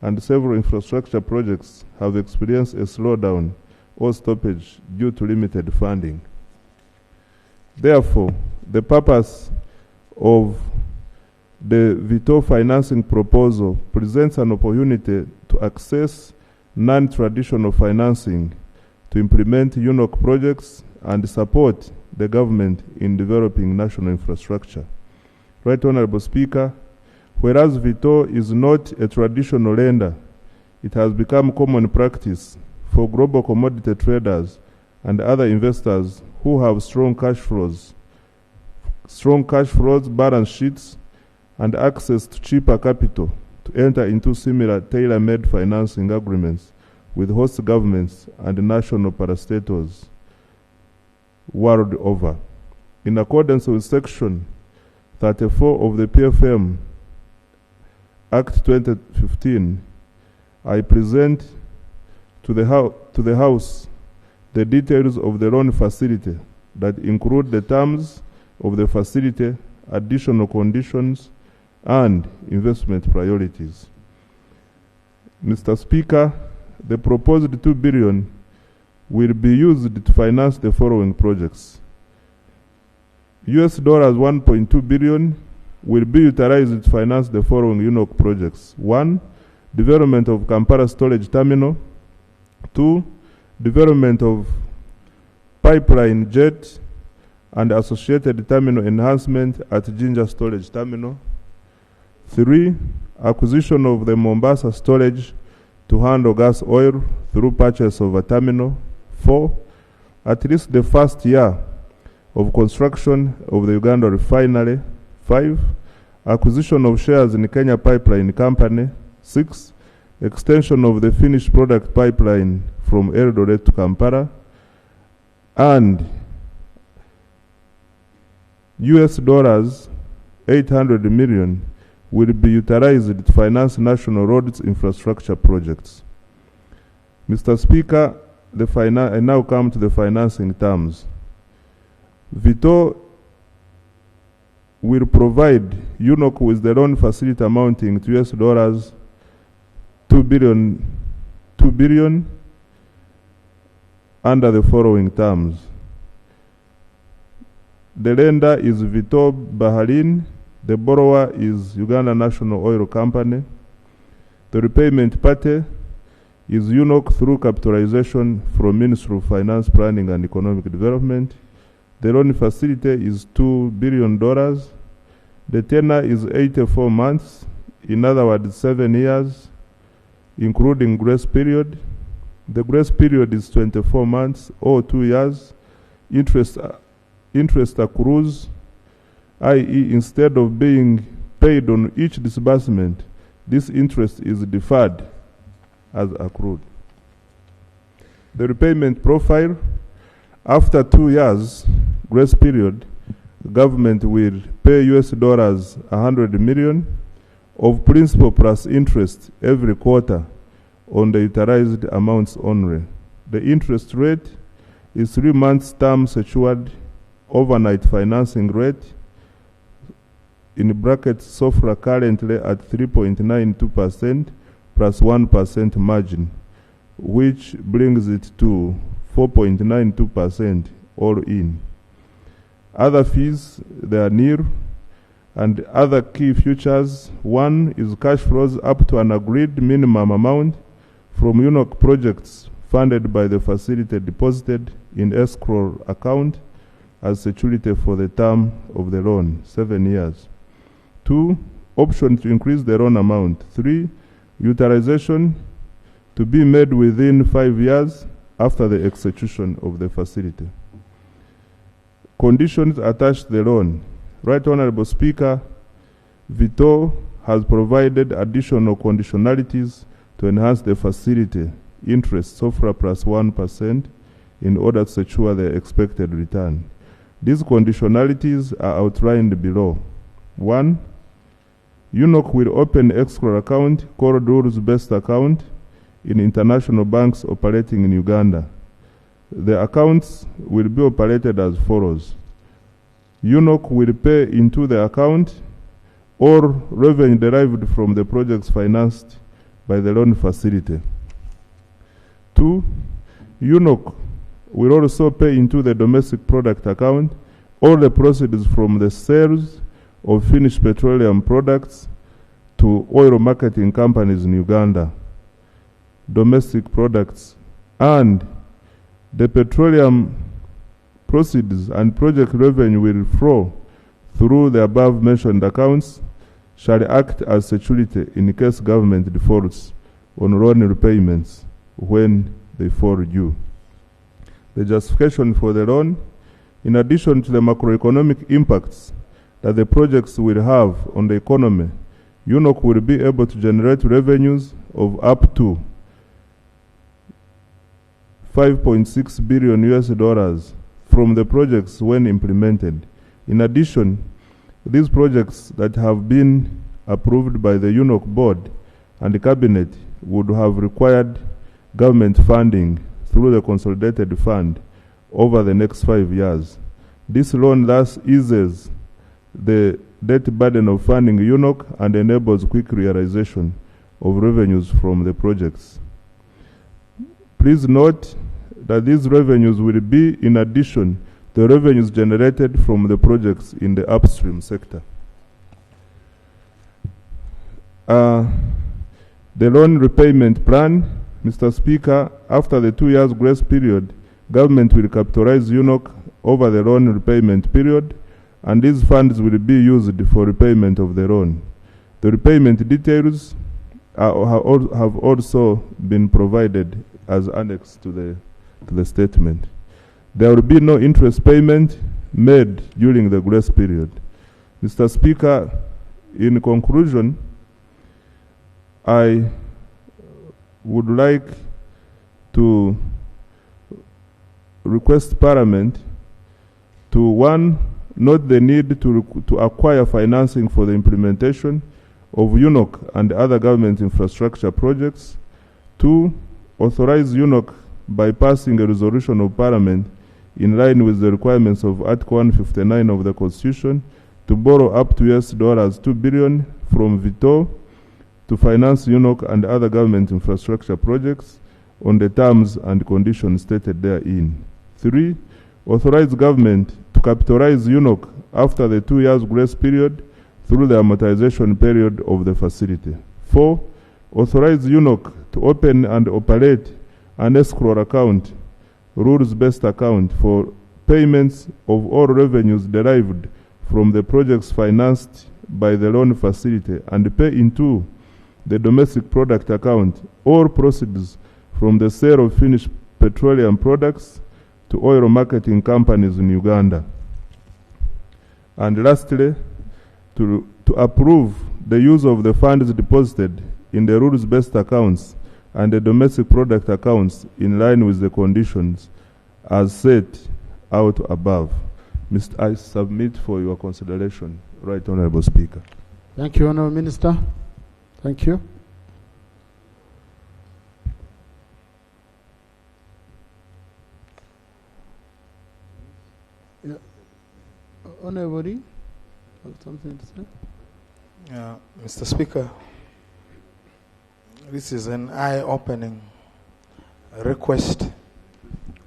and several infrastructure projects have experienced a slowdown or stoppage due to limited funding. Therefore, the purpose of the veto financing proposal presents an opportunity to access non-traditional financing to implement UNOC projects and support the government in developing national infrastructure. Right Honorable Speaker, whereas veto is not a traditional lender, it has become common practice for global commodity traders and other investors who have strong cash flows, balance sheets, and access to cheaper capital to enter into similar tailor-made financing agreements with host governments and national parastatals world over. In accordance with Section 34 of the PFM Act 2015, I present to the House the details of the loan facility that include the terms of the facility, additional conditions, and investment priorities. Mr. Speaker, the proposed $2 billion will be used to finance the following projects. $1.2 billion will be utilized to finance the following UNOC projects. 1. Development of Kampala Storage Terminal. 2. Development of pipeline jet and associated terminal enhancement at Jinja Storage Terminal. 3. Acquisition of the Mombasa storage to handle gas oil through purchase of a terminal. 4. At least the first year of construction of the Uganda refinery. 5. Acquisition of shares in Kenya Pipeline Company. 6. Extension of the finished product pipeline from Eldoret to Kampala. And $800 million will be utilized to finance national roads infrastructure projects. Mr. Speaker, I now come to the financing terms. Veto will provide UNOC with the loan facility amounting to $2 billion under the following terms. The lender is Vito Baharin. The borrower is Uganda National Oil Company. The repayment party is UNOC through capitalization from Ministry of Finance, Planning and Economic Development. The loan facility is $2 billion. The tenor is 84 months, in other words, 7 years, including grace period. The grace period is 24 months or 2 years. Interest accrues, i.e., instead of being paid on each disbursement, this interest is deferred as accrued. The repayment profile: after 2 years grace period, government will pay US dollars 100 million of principal plus interest every quarter on the utilized amounts only. The interest rate is 3 months term secured overnight financing rate, in brackets SOFR currently at 3.92% plus 1% margin, which brings it to 4.92% all in. Other fees, they are nil, and other key features: one is cash flows up to an agreed minimum amount from UNOC projects funded by the facility deposited in escrow account as security for the term of the loan, 7 years. 2, option to increase the loan amount. 3, utilization to be made within 5 years after the execution of the facility. Conditions attached to the loan. Right Honorable Speaker, Vito has provided additional conditionalities to enhance the facility interest SOFR plus 1% in order to secure the expected return. These conditionalities are outlined below. 1, UNOC will open escrow account called rules-based account in international banks operating in Uganda. The accounts will be operated as follows. UNOC will pay into the account or revenue derived from the projects financed by the loan facility. 2, UNOC will also pay into the domestic product account all the proceeds from the sales of finished petroleum products to oil marketing companies in Uganda, domestic products, and the petroleum proceeds and project revenue will flow through the above mentioned accounts shall act as security in case government defaults on loan repayments when they fall due. The justification for the loan: in addition to the macroeconomic impacts that the projects will have on the economy, UNOC will be able to generate revenues of up to $5.6 billion from the projects when implemented. In addition, these projects that have been approved by the UNOC board and the cabinet would have required government funding through the consolidated fund over the next 5 years. This loan thus eases the debt burden of funding UNOC and enables quick realization of revenues from the projects. Please note that these revenues will be in addition to the revenues generated from the projects in the upstream sector. The loan repayment plan. Mr. Speaker, after the 2 years grace period, government will capitalize UNOC over the loan repayment period, and these funds will be used for repayment of the loan. The repayment details have also been provided as annex to the statement. There will be no interest payment made during the grace period. Mr. Speaker, in conclusion, I would like to request Parliament to, 1, note the need to acquire financing for the implementation of UNOC and other government infrastructure projects. 2, authorize UNOC by passing a resolution of Parliament in line with the requirements of Article 159 of the Constitution to borrow up to $2 billion from Vito to finance UNOC and other government infrastructure projects on the terms and conditions stated therein. 3, authorize government to capitalize UNOC after the 2 years grace period through the amortization period of the facility. 4, authorize UNOC to open and operate an escrow account, rules-based account, for payments of all revenues derived from the projects financed by the loan facility and pay into the domestic product account all proceeds from the sale of finished petroleum products to oil marketing companies in Uganda. And lastly, to approve the use of the funds deposited in the rules-based accounts and the domestic product accounts in line with the conditions as set out above. I submit for your consideration, Right Honorable Speaker. Thank you, Honorable Minister. Thank you. Yeah. Honorable, something to say? Mr. Speaker, this is an eye-opening request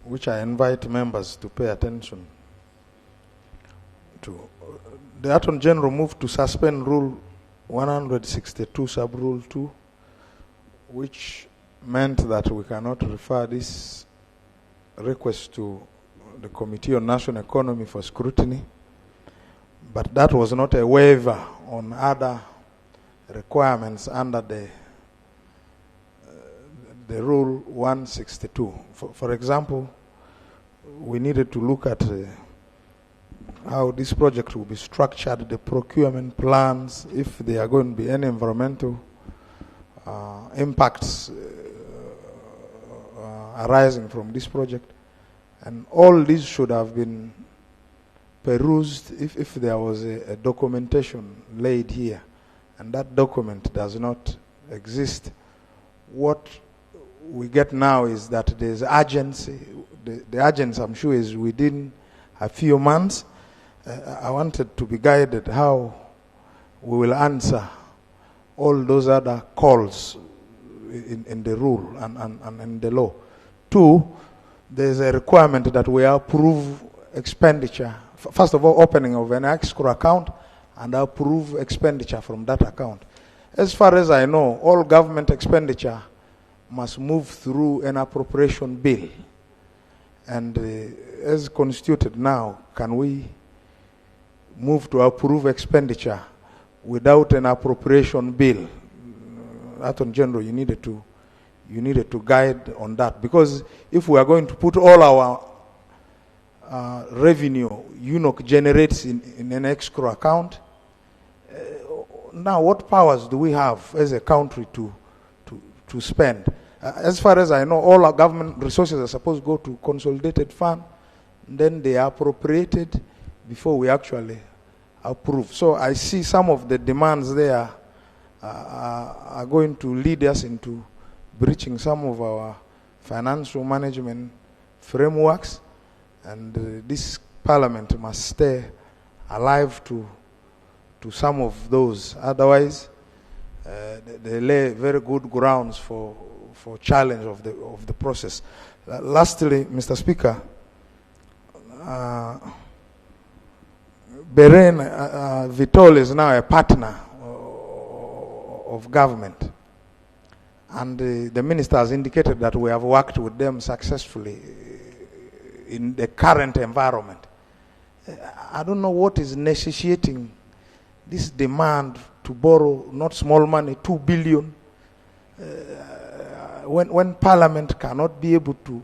which I invite members to pay attention to. The Attorney General moved to suspend Rule 162, Sub-Rule 2, which meant that we cannot refer this request to the Committee on National Economy for scrutiny. But that was not a waiver on other requirements under the Rule 162. For example, we needed to look at how this project will be structured, the procurement plans, if there are going to be any environmental impacts arising from this project. And all these should have been perused if there was a documentation laid here, and that document does not exist. What we get now is that there's urgency. The urgency, I'm sure, is within a few months. I wanted to be guided how we will answer all those other calls in the rule and in the law. Two, there's a requirement that we approve expenditure. First of all, opening of an escrow account and approve expenditure from that account. As far as I know, all government expenditure must move through an appropriation bill. And as constituted now, can we move to approve expenditure without an appropriation bill? Attorney General, you needed to guide on that, because if we are going to put all our revenue UNOC generates in an escrow account, now what powers do we have as a country to spend? As far as I know, all our government resources are supposed to go to consolidated fund, then they are appropriated before we actually approve. So I see some of the demands there are going to lead us into breaching some of our financial management frameworks, and this Parliament must stay alive to some of those. Otherwise, they lay very good grounds for challenge of the process. Lastly, Mr. Speaker, Bahrain, Vitol is now a partner of government. And the minister has indicated that we have worked with them successfully in the current environment. I don't know what is necessitating this demand to borrow not small money, 2 billion, when Parliament cannot be able to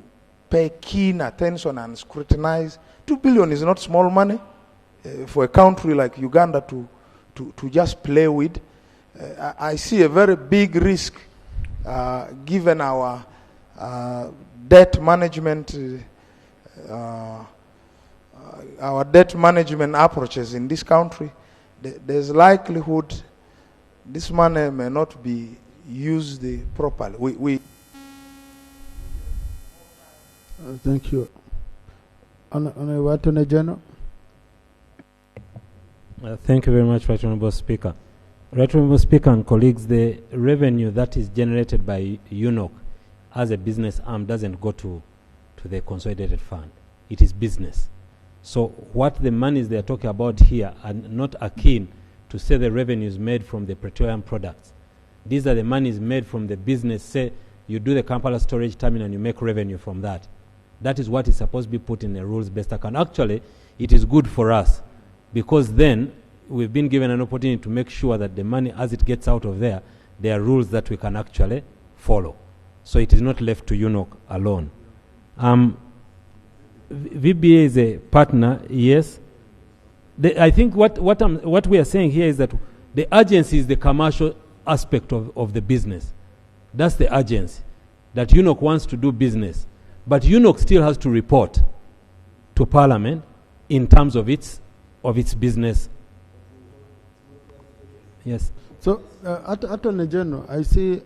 pay keen attention and scrutinize. 2 billion is not small money for a country like Uganda to just play with. I see a very big risk given our debt management approaches in this country. There's likelihood this money may not be used properly. Thank you. Honorable Attorney General. Thank you very much, Right Honourable Speaker. Right Honourable Speaker and colleagues, the revenue that is generated by UNOC as a business arm doesn't go to the consolidated fund. It is business. So what the monies they are talking about here are not akin to, say, the revenues made from the petroleum products. These are the monies made from the business. Say you do the Kampala storage terminal and you make revenue from that. That is what is supposed to be put in a rules-based account. Actually, it is good for us, because then we've been given an opportunity to make sure that the money, as it gets out of there are rules that we can actually follow. So it is not left to UNOC alone. VBA is a partner, yes. I think what we are saying here is that the urgency is the commercial aspect of the business. That's the urgency, that UNOC wants to do business. But UNOC still has to report to Parliament in terms of its business. Yes. So, Attorney General, I see,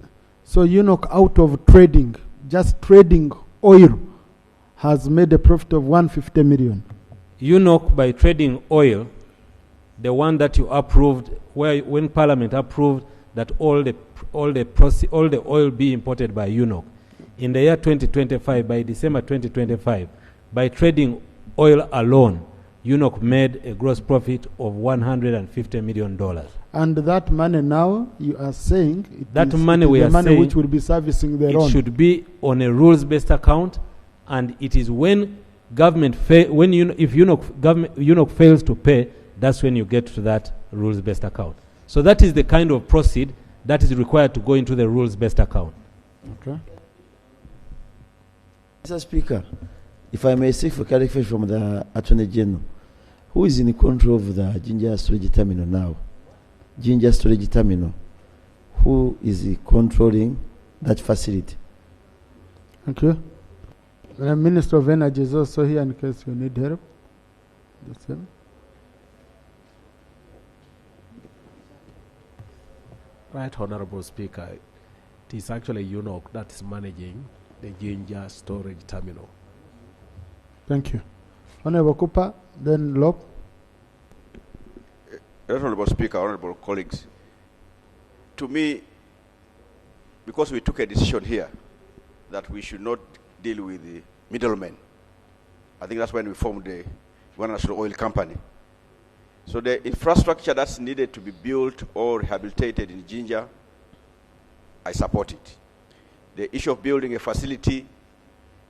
so UNOC out of trading, just trading oil, has made a profit of 150 million. UNOC, by trading oil, the one that you approved, when Parliament approved that all the oil be imported by UNOC, in the year 2025, by December 2025, by trading oil alone, UNOC made a gross profit of $150 million. And that money now, you are saying, money which will be servicing their own. It should be on a rules-based account, and it is when government if UNOC fails to pay, that's when you get to that rules-based account. So that is the kind of proceed that is required to go into the rules-based account. Okay. Mr. Speaker, if I may seek for clarification from the Attorney General, who is in control of the Ginger Storage Terminal now? Ginger Storage Terminal. Who is controlling that facility? Okay. The Minister of Energy is also here in case you need help. The same. Right, Honorable Speaker. It is actually UNOC that is managing the Ginger Storage Terminal. Thank you. Honorable Cooper, then Lop. Honorable Speaker, honorable colleagues, to me, because we took a decision here that we should not deal with the middlemen, I think that's when we formed the Uganda National Oil Company. So the infrastructure that's needed to be built or rehabilitated in Ginger, I support it. The issue of building a facility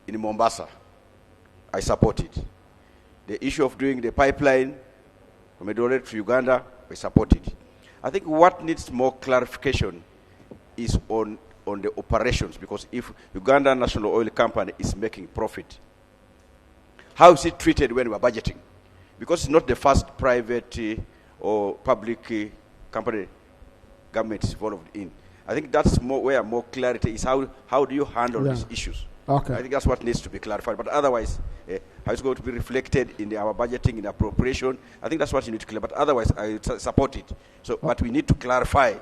in Mombasa, I support it. The issue of doing the pipeline from Eldoret to Uganda, I support it. I think what needs more clarification is on the operations, because if Uganda National Oil Company is making profit, how is it treated when we're budgeting? Because it's not the first private or public company government is involved in. I think that's where more clarity is. How do you handle these issues? Okay. I think that's what needs to be clarified. But otherwise, how it's going to be reflected in our budgeting, in appropriation, I think that's what you need to clear. But otherwise, I support it. So, but we need to clarify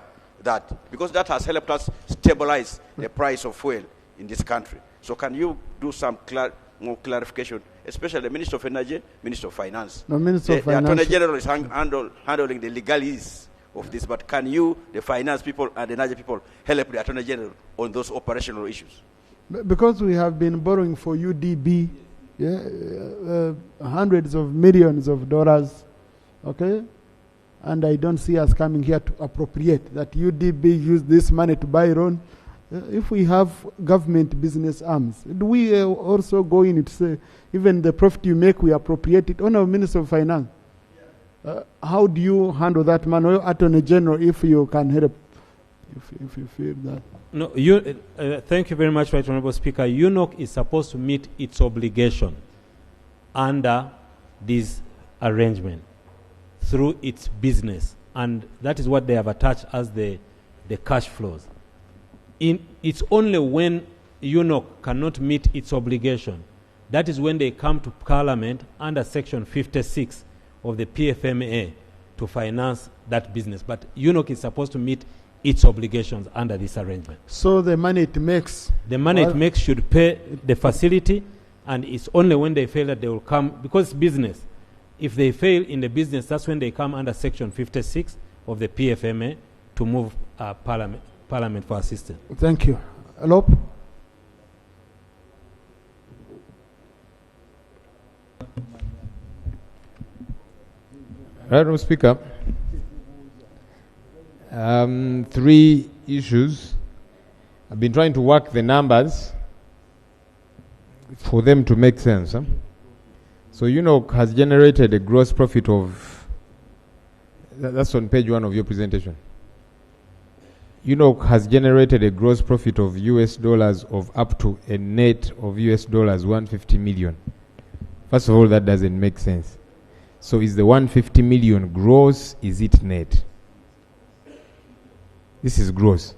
that, because that has helped us stabilize the price of fuel in this country. So can you do some more clarification, especially the Minister of Energy, Minister of Finance? No, Minister of Finance. The Attorney General is handling the legalese of this, but can you, the finance people and the energy people, help the Attorney General on those operational issues? Because we have been borrowing for UDB, hundreds of millions of dollars, okay? And I don't see us coming here to appropriate that UDB use this money to buy loan. If we have government business arms, do we also go in to say, even the profit you make, we appropriate it? Honorable Minister of Finance, how do you handle that man? Or Attorney General, if you can help, if you feel that. No, thank you very much, Right Honorable Speaker. UNOC is supposed to meet its obligation under this arrangement through its business, and that is what they have attached as the cash flows. It's only when UNOC cannot meet its obligation, that is when they come to Parliament under Section 56 of the PFMA to finance that business. But UNOC is supposed to meet its obligations under this arrangement. So the money it makes? The money it makes should pay the facility, and it's only when they fail that they will come, because it's business. If they fail in the business, that's when they come under Section 56 of the PFMA to move Parliament for assistance. Thank you. Alop? Madam Speaker, 3 issues. I've been trying to work the numbers for them to make sense. Huh? So UNOC has generated a gross profit of, that's on page 1 of your presentation. UNOC has generated a gross profit of US dollars of up to a net of US dollars 150 million. First of all, that doesn't make sense. So is the 150 million gross? Is it net? This is gross.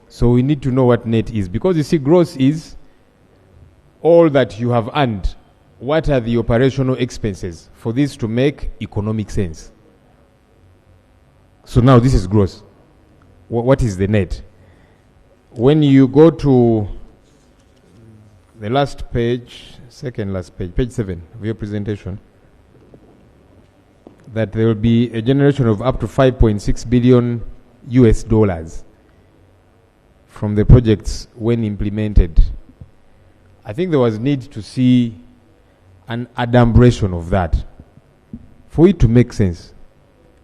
So we need to know what net is, because you see, gross is all that you have earned. What are the operational expenses for this to make economic sense? So now this is gross. What is the net? When you go to the last page, second last page, page 7 of your presentation, that there will be a generation of up to 5.6 billion US dollars from the projects when implemented. I think there was need to see an adumbration of that for it to make sense.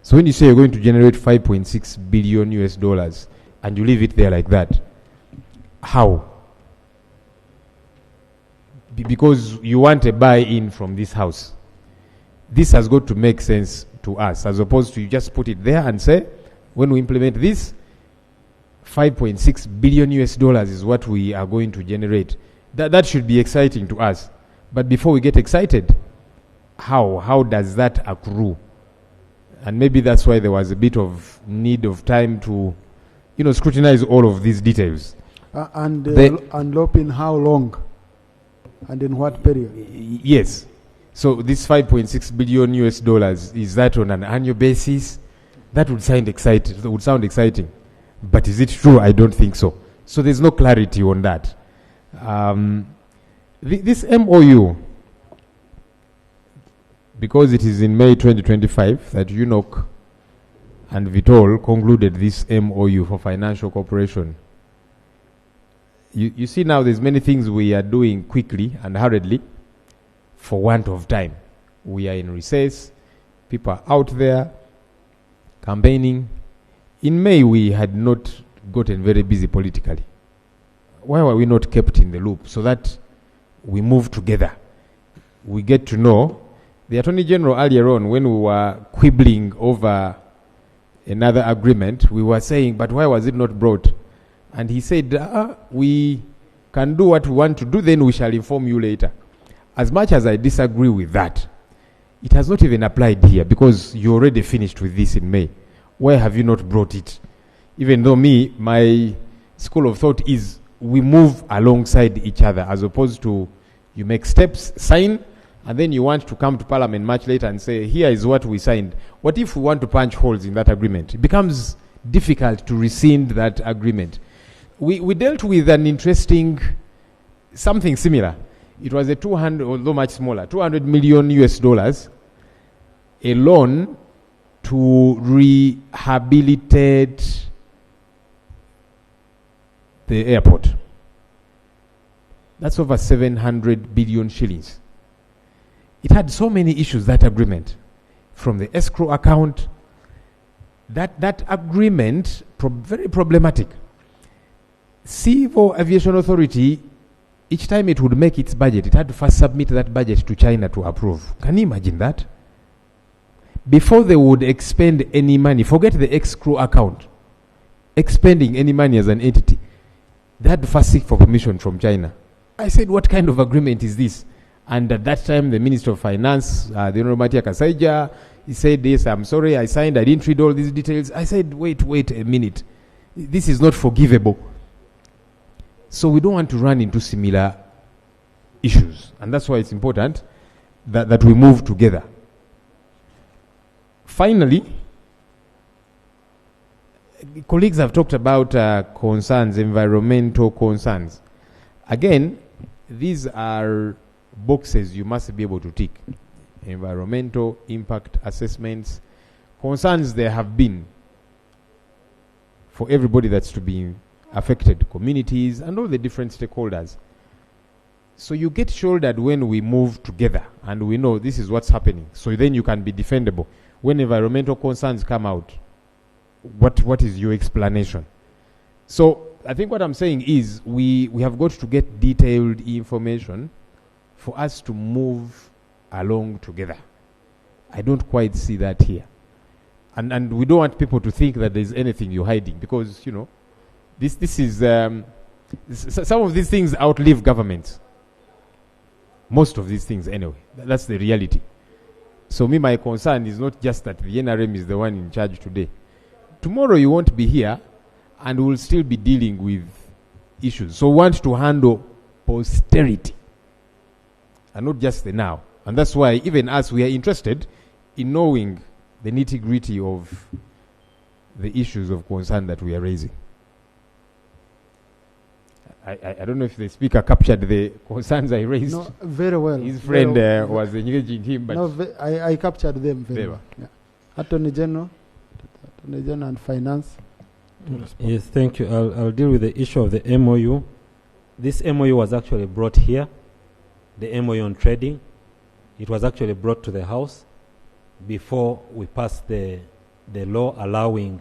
So when you say you're going to generate 5.6 billion US dollars and you leave it there like that, how? Because you want a buy-in from this house. This has got to make sense to us, as opposed to you just put it there and say, when we implement this, 5.6 billion US dollars is what we are going to generate. That should be exciting to us. But before we get excited, how does that accrue? And maybe that's why there was a bit of need of time to, scrutinize all of these details. And envelope in how long? And in what period? Yes. So this 5.6 billion US dollars, is that on an annual basis? That would sound exciting. But is it true? I don't think so. So there's no clarity on that. This MOU, because it is in May 2025 that UNOC and Vitol concluded this MOU for financial cooperation. You see now there's many things we are doing quickly and hurriedly for want of time. We are in recess, people are out there campaigning. In May we had not gotten very busy politically. Why were we not kept in the loop so that we move together? We get to know. The Attorney General earlier on, when we were quibbling over another agreement, we were saying, but why was it not brought? And he said, we can do what we want to do, then we shall inform you later. As much as I disagree with that, it has not even applied here, because you already finished with this in May. Why have you not brought it? Even though my school of thought is we move alongside each other, as opposed to you make steps, sign, and then you want to come to Parliament much later and say, here is what we signed. What if we want to punch holes in that agreement? It becomes difficult to rescind that agreement. We dealt with an interesting, something similar. It was a 200, although much smaller, 200 million US dollars, a loan to rehabilitate the airport. That's over 700 billion shillings. It had so many issues, that agreement. From the escrow account, that agreement, very problematic. Civil Aviation Authority, each time it would make its budget, it had to first submit that budget to China to approve. Can you imagine that? Before they would expend any money, forget the escrow account, expending any money as an entity, they had to first seek for permission from China. I said, what kind of agreement is this? And at that time, the Minister of Finance, the Honorable Matia Kasaija, he said, yes, I'm sorry, I signed, I didn't read all these details. I said, wait a minute. This is not forgivable. So we don't want to run into similar issues. And that's why it's important that we move together. Finally, colleagues have talked about concerns, environmental concerns. Again, these are boxes you must be able to tick. Environmental impact assessments. Concerns there have been for everybody that's to be affected, communities and all the different stakeholders. So you get shouldered when we move together and we know this is what's happening. So then you can be defendable. When environmental concerns come out, what is your explanation? So I think what I'm saying is we have got to get detailed information for us to move along together. I don't quite see that here. And we don't want people to think that there's anything you're hiding, because, This is some of these things outlive governments. Most of these things, anyway. That's the reality. So my concern is not just that the NRM is the one in charge today. Tomorrow you won't be here, and we'll still be dealing with issues. So we want to handle posterity, and not just the now. And that's why even us, we are interested in knowing the nitty-gritty of the issues of concern that we are raising. I don't know if the speaker captured the concerns I raised. No, very well. His friend was engaging him, but no, I captured them very well. Yeah. Attorney General and Finance. Yes, thank you. I'll deal with the issue of the MOU. This MOU was actually brought here, the MOU on trading. It was actually brought to the House before we passed the law allowing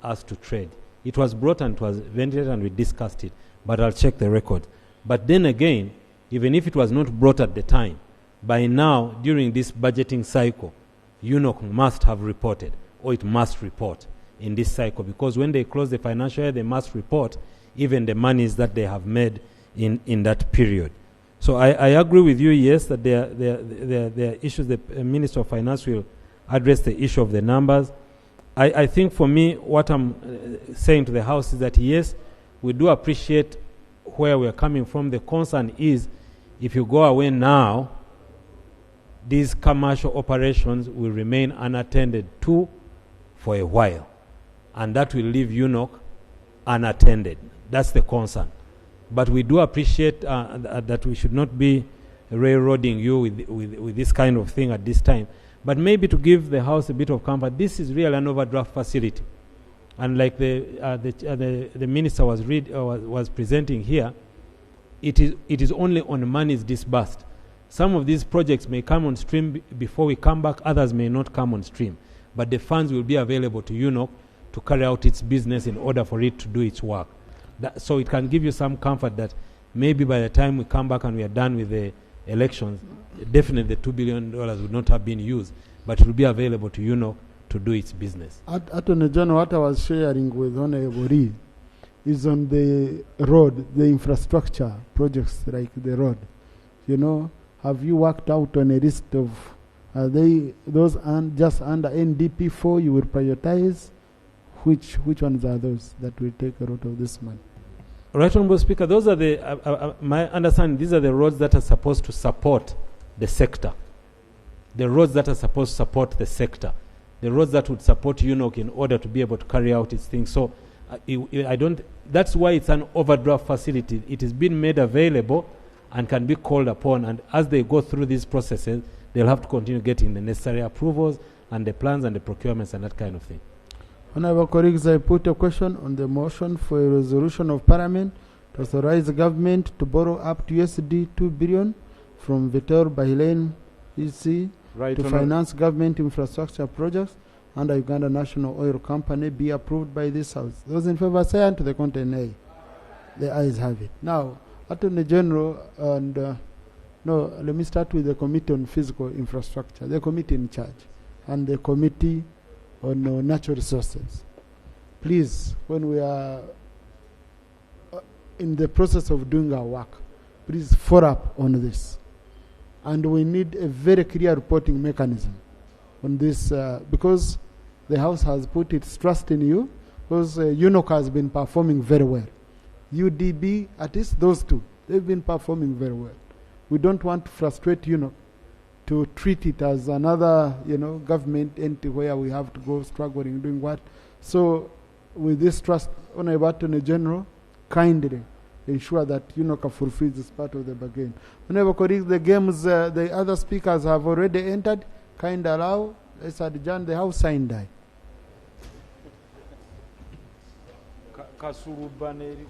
us to trade. It was brought and it was ventilated and we discussed it, but I'll check the record. But then again, even if it was not brought at the time, by now, during this budgeting cycle, UNOC must have reported, or it must report in this cycle, because when they close the financial year, they must report even the monies that they have made in that period. So I agree with you, yes, that there are issues. The Minister of Finance will address the issue of the numbers. I think for me, what I'm saying to the House is that, yes, we do appreciate where we're coming from. The concern is, if you go away now, these commercial operations will remain unattended to for a while. And that will leave UNOC unattended. That's the concern. But we do appreciate that we should not be railroading you with this kind of thing at this time. But maybe to give the House a bit of comfort, this is really an overdraft facility. And like the Minister was presenting here, it is only on monies disbursed. Some of these projects may come on stream before we come back, others may not come on stream. But the funds will be available to UNOC to carry out its business in order for it to do its work. So it can give you some comfort that maybe by the time we come back and we are done with the elections, definitely the $2 billion would not have been used, but it will be available to UNOC to do its business. Attorney General, what I was sharing with Honorable Reid is on the road, the infrastructure projects like the road. You know, have you worked out on a list of, are they those just under NDP 4 you will prioritize? Which ones are those that will take a lot of this money? Right, Honourable Speaker, those are the, my understanding, these are the roads that are supposed to support the sector. The roads that are supposed to support the sector. The roads that would support UNOC in order to be able to carry out its thing. So that's why it's an overdraft facility. It is being made available and can be called upon. And as they go through these processes, they'll have to continue getting the necessary approvals and the plans and the procurements and that kind of thing. Honourable colleagues, I put a question on the motion for a resolution of Parliament to authorize the government to borrow up to USD 2 billion from Vitor Bahrain EC to finance government infrastructure projects under Uganda National Oil Company be approved by this House. Those in favour say aye, to the contrary nay. The ayes have it. Now, Attorney General, and no, let me start with the Committee on Physical Infrastructure, the committee in charge, and the Committee on Natural Resources. Please, when we are in the process of doing our work, please follow up on this. And we need a very clear reporting mechanism on this, because the House has put its trust in you, because UNOC has been performing very well. UDB, at least those two, they've been performing very well. We don't want to frustrate UNOC to treat it as another, government entity where we have to go struggling, doing what. So with this trust, Honourable Attorney General, kindly ensure that UNOC fulfills this part of the bargain. Honourable colleagues, the games the other speakers have already entered, kindly allow, let's adjourn the House sign die. Kasurubane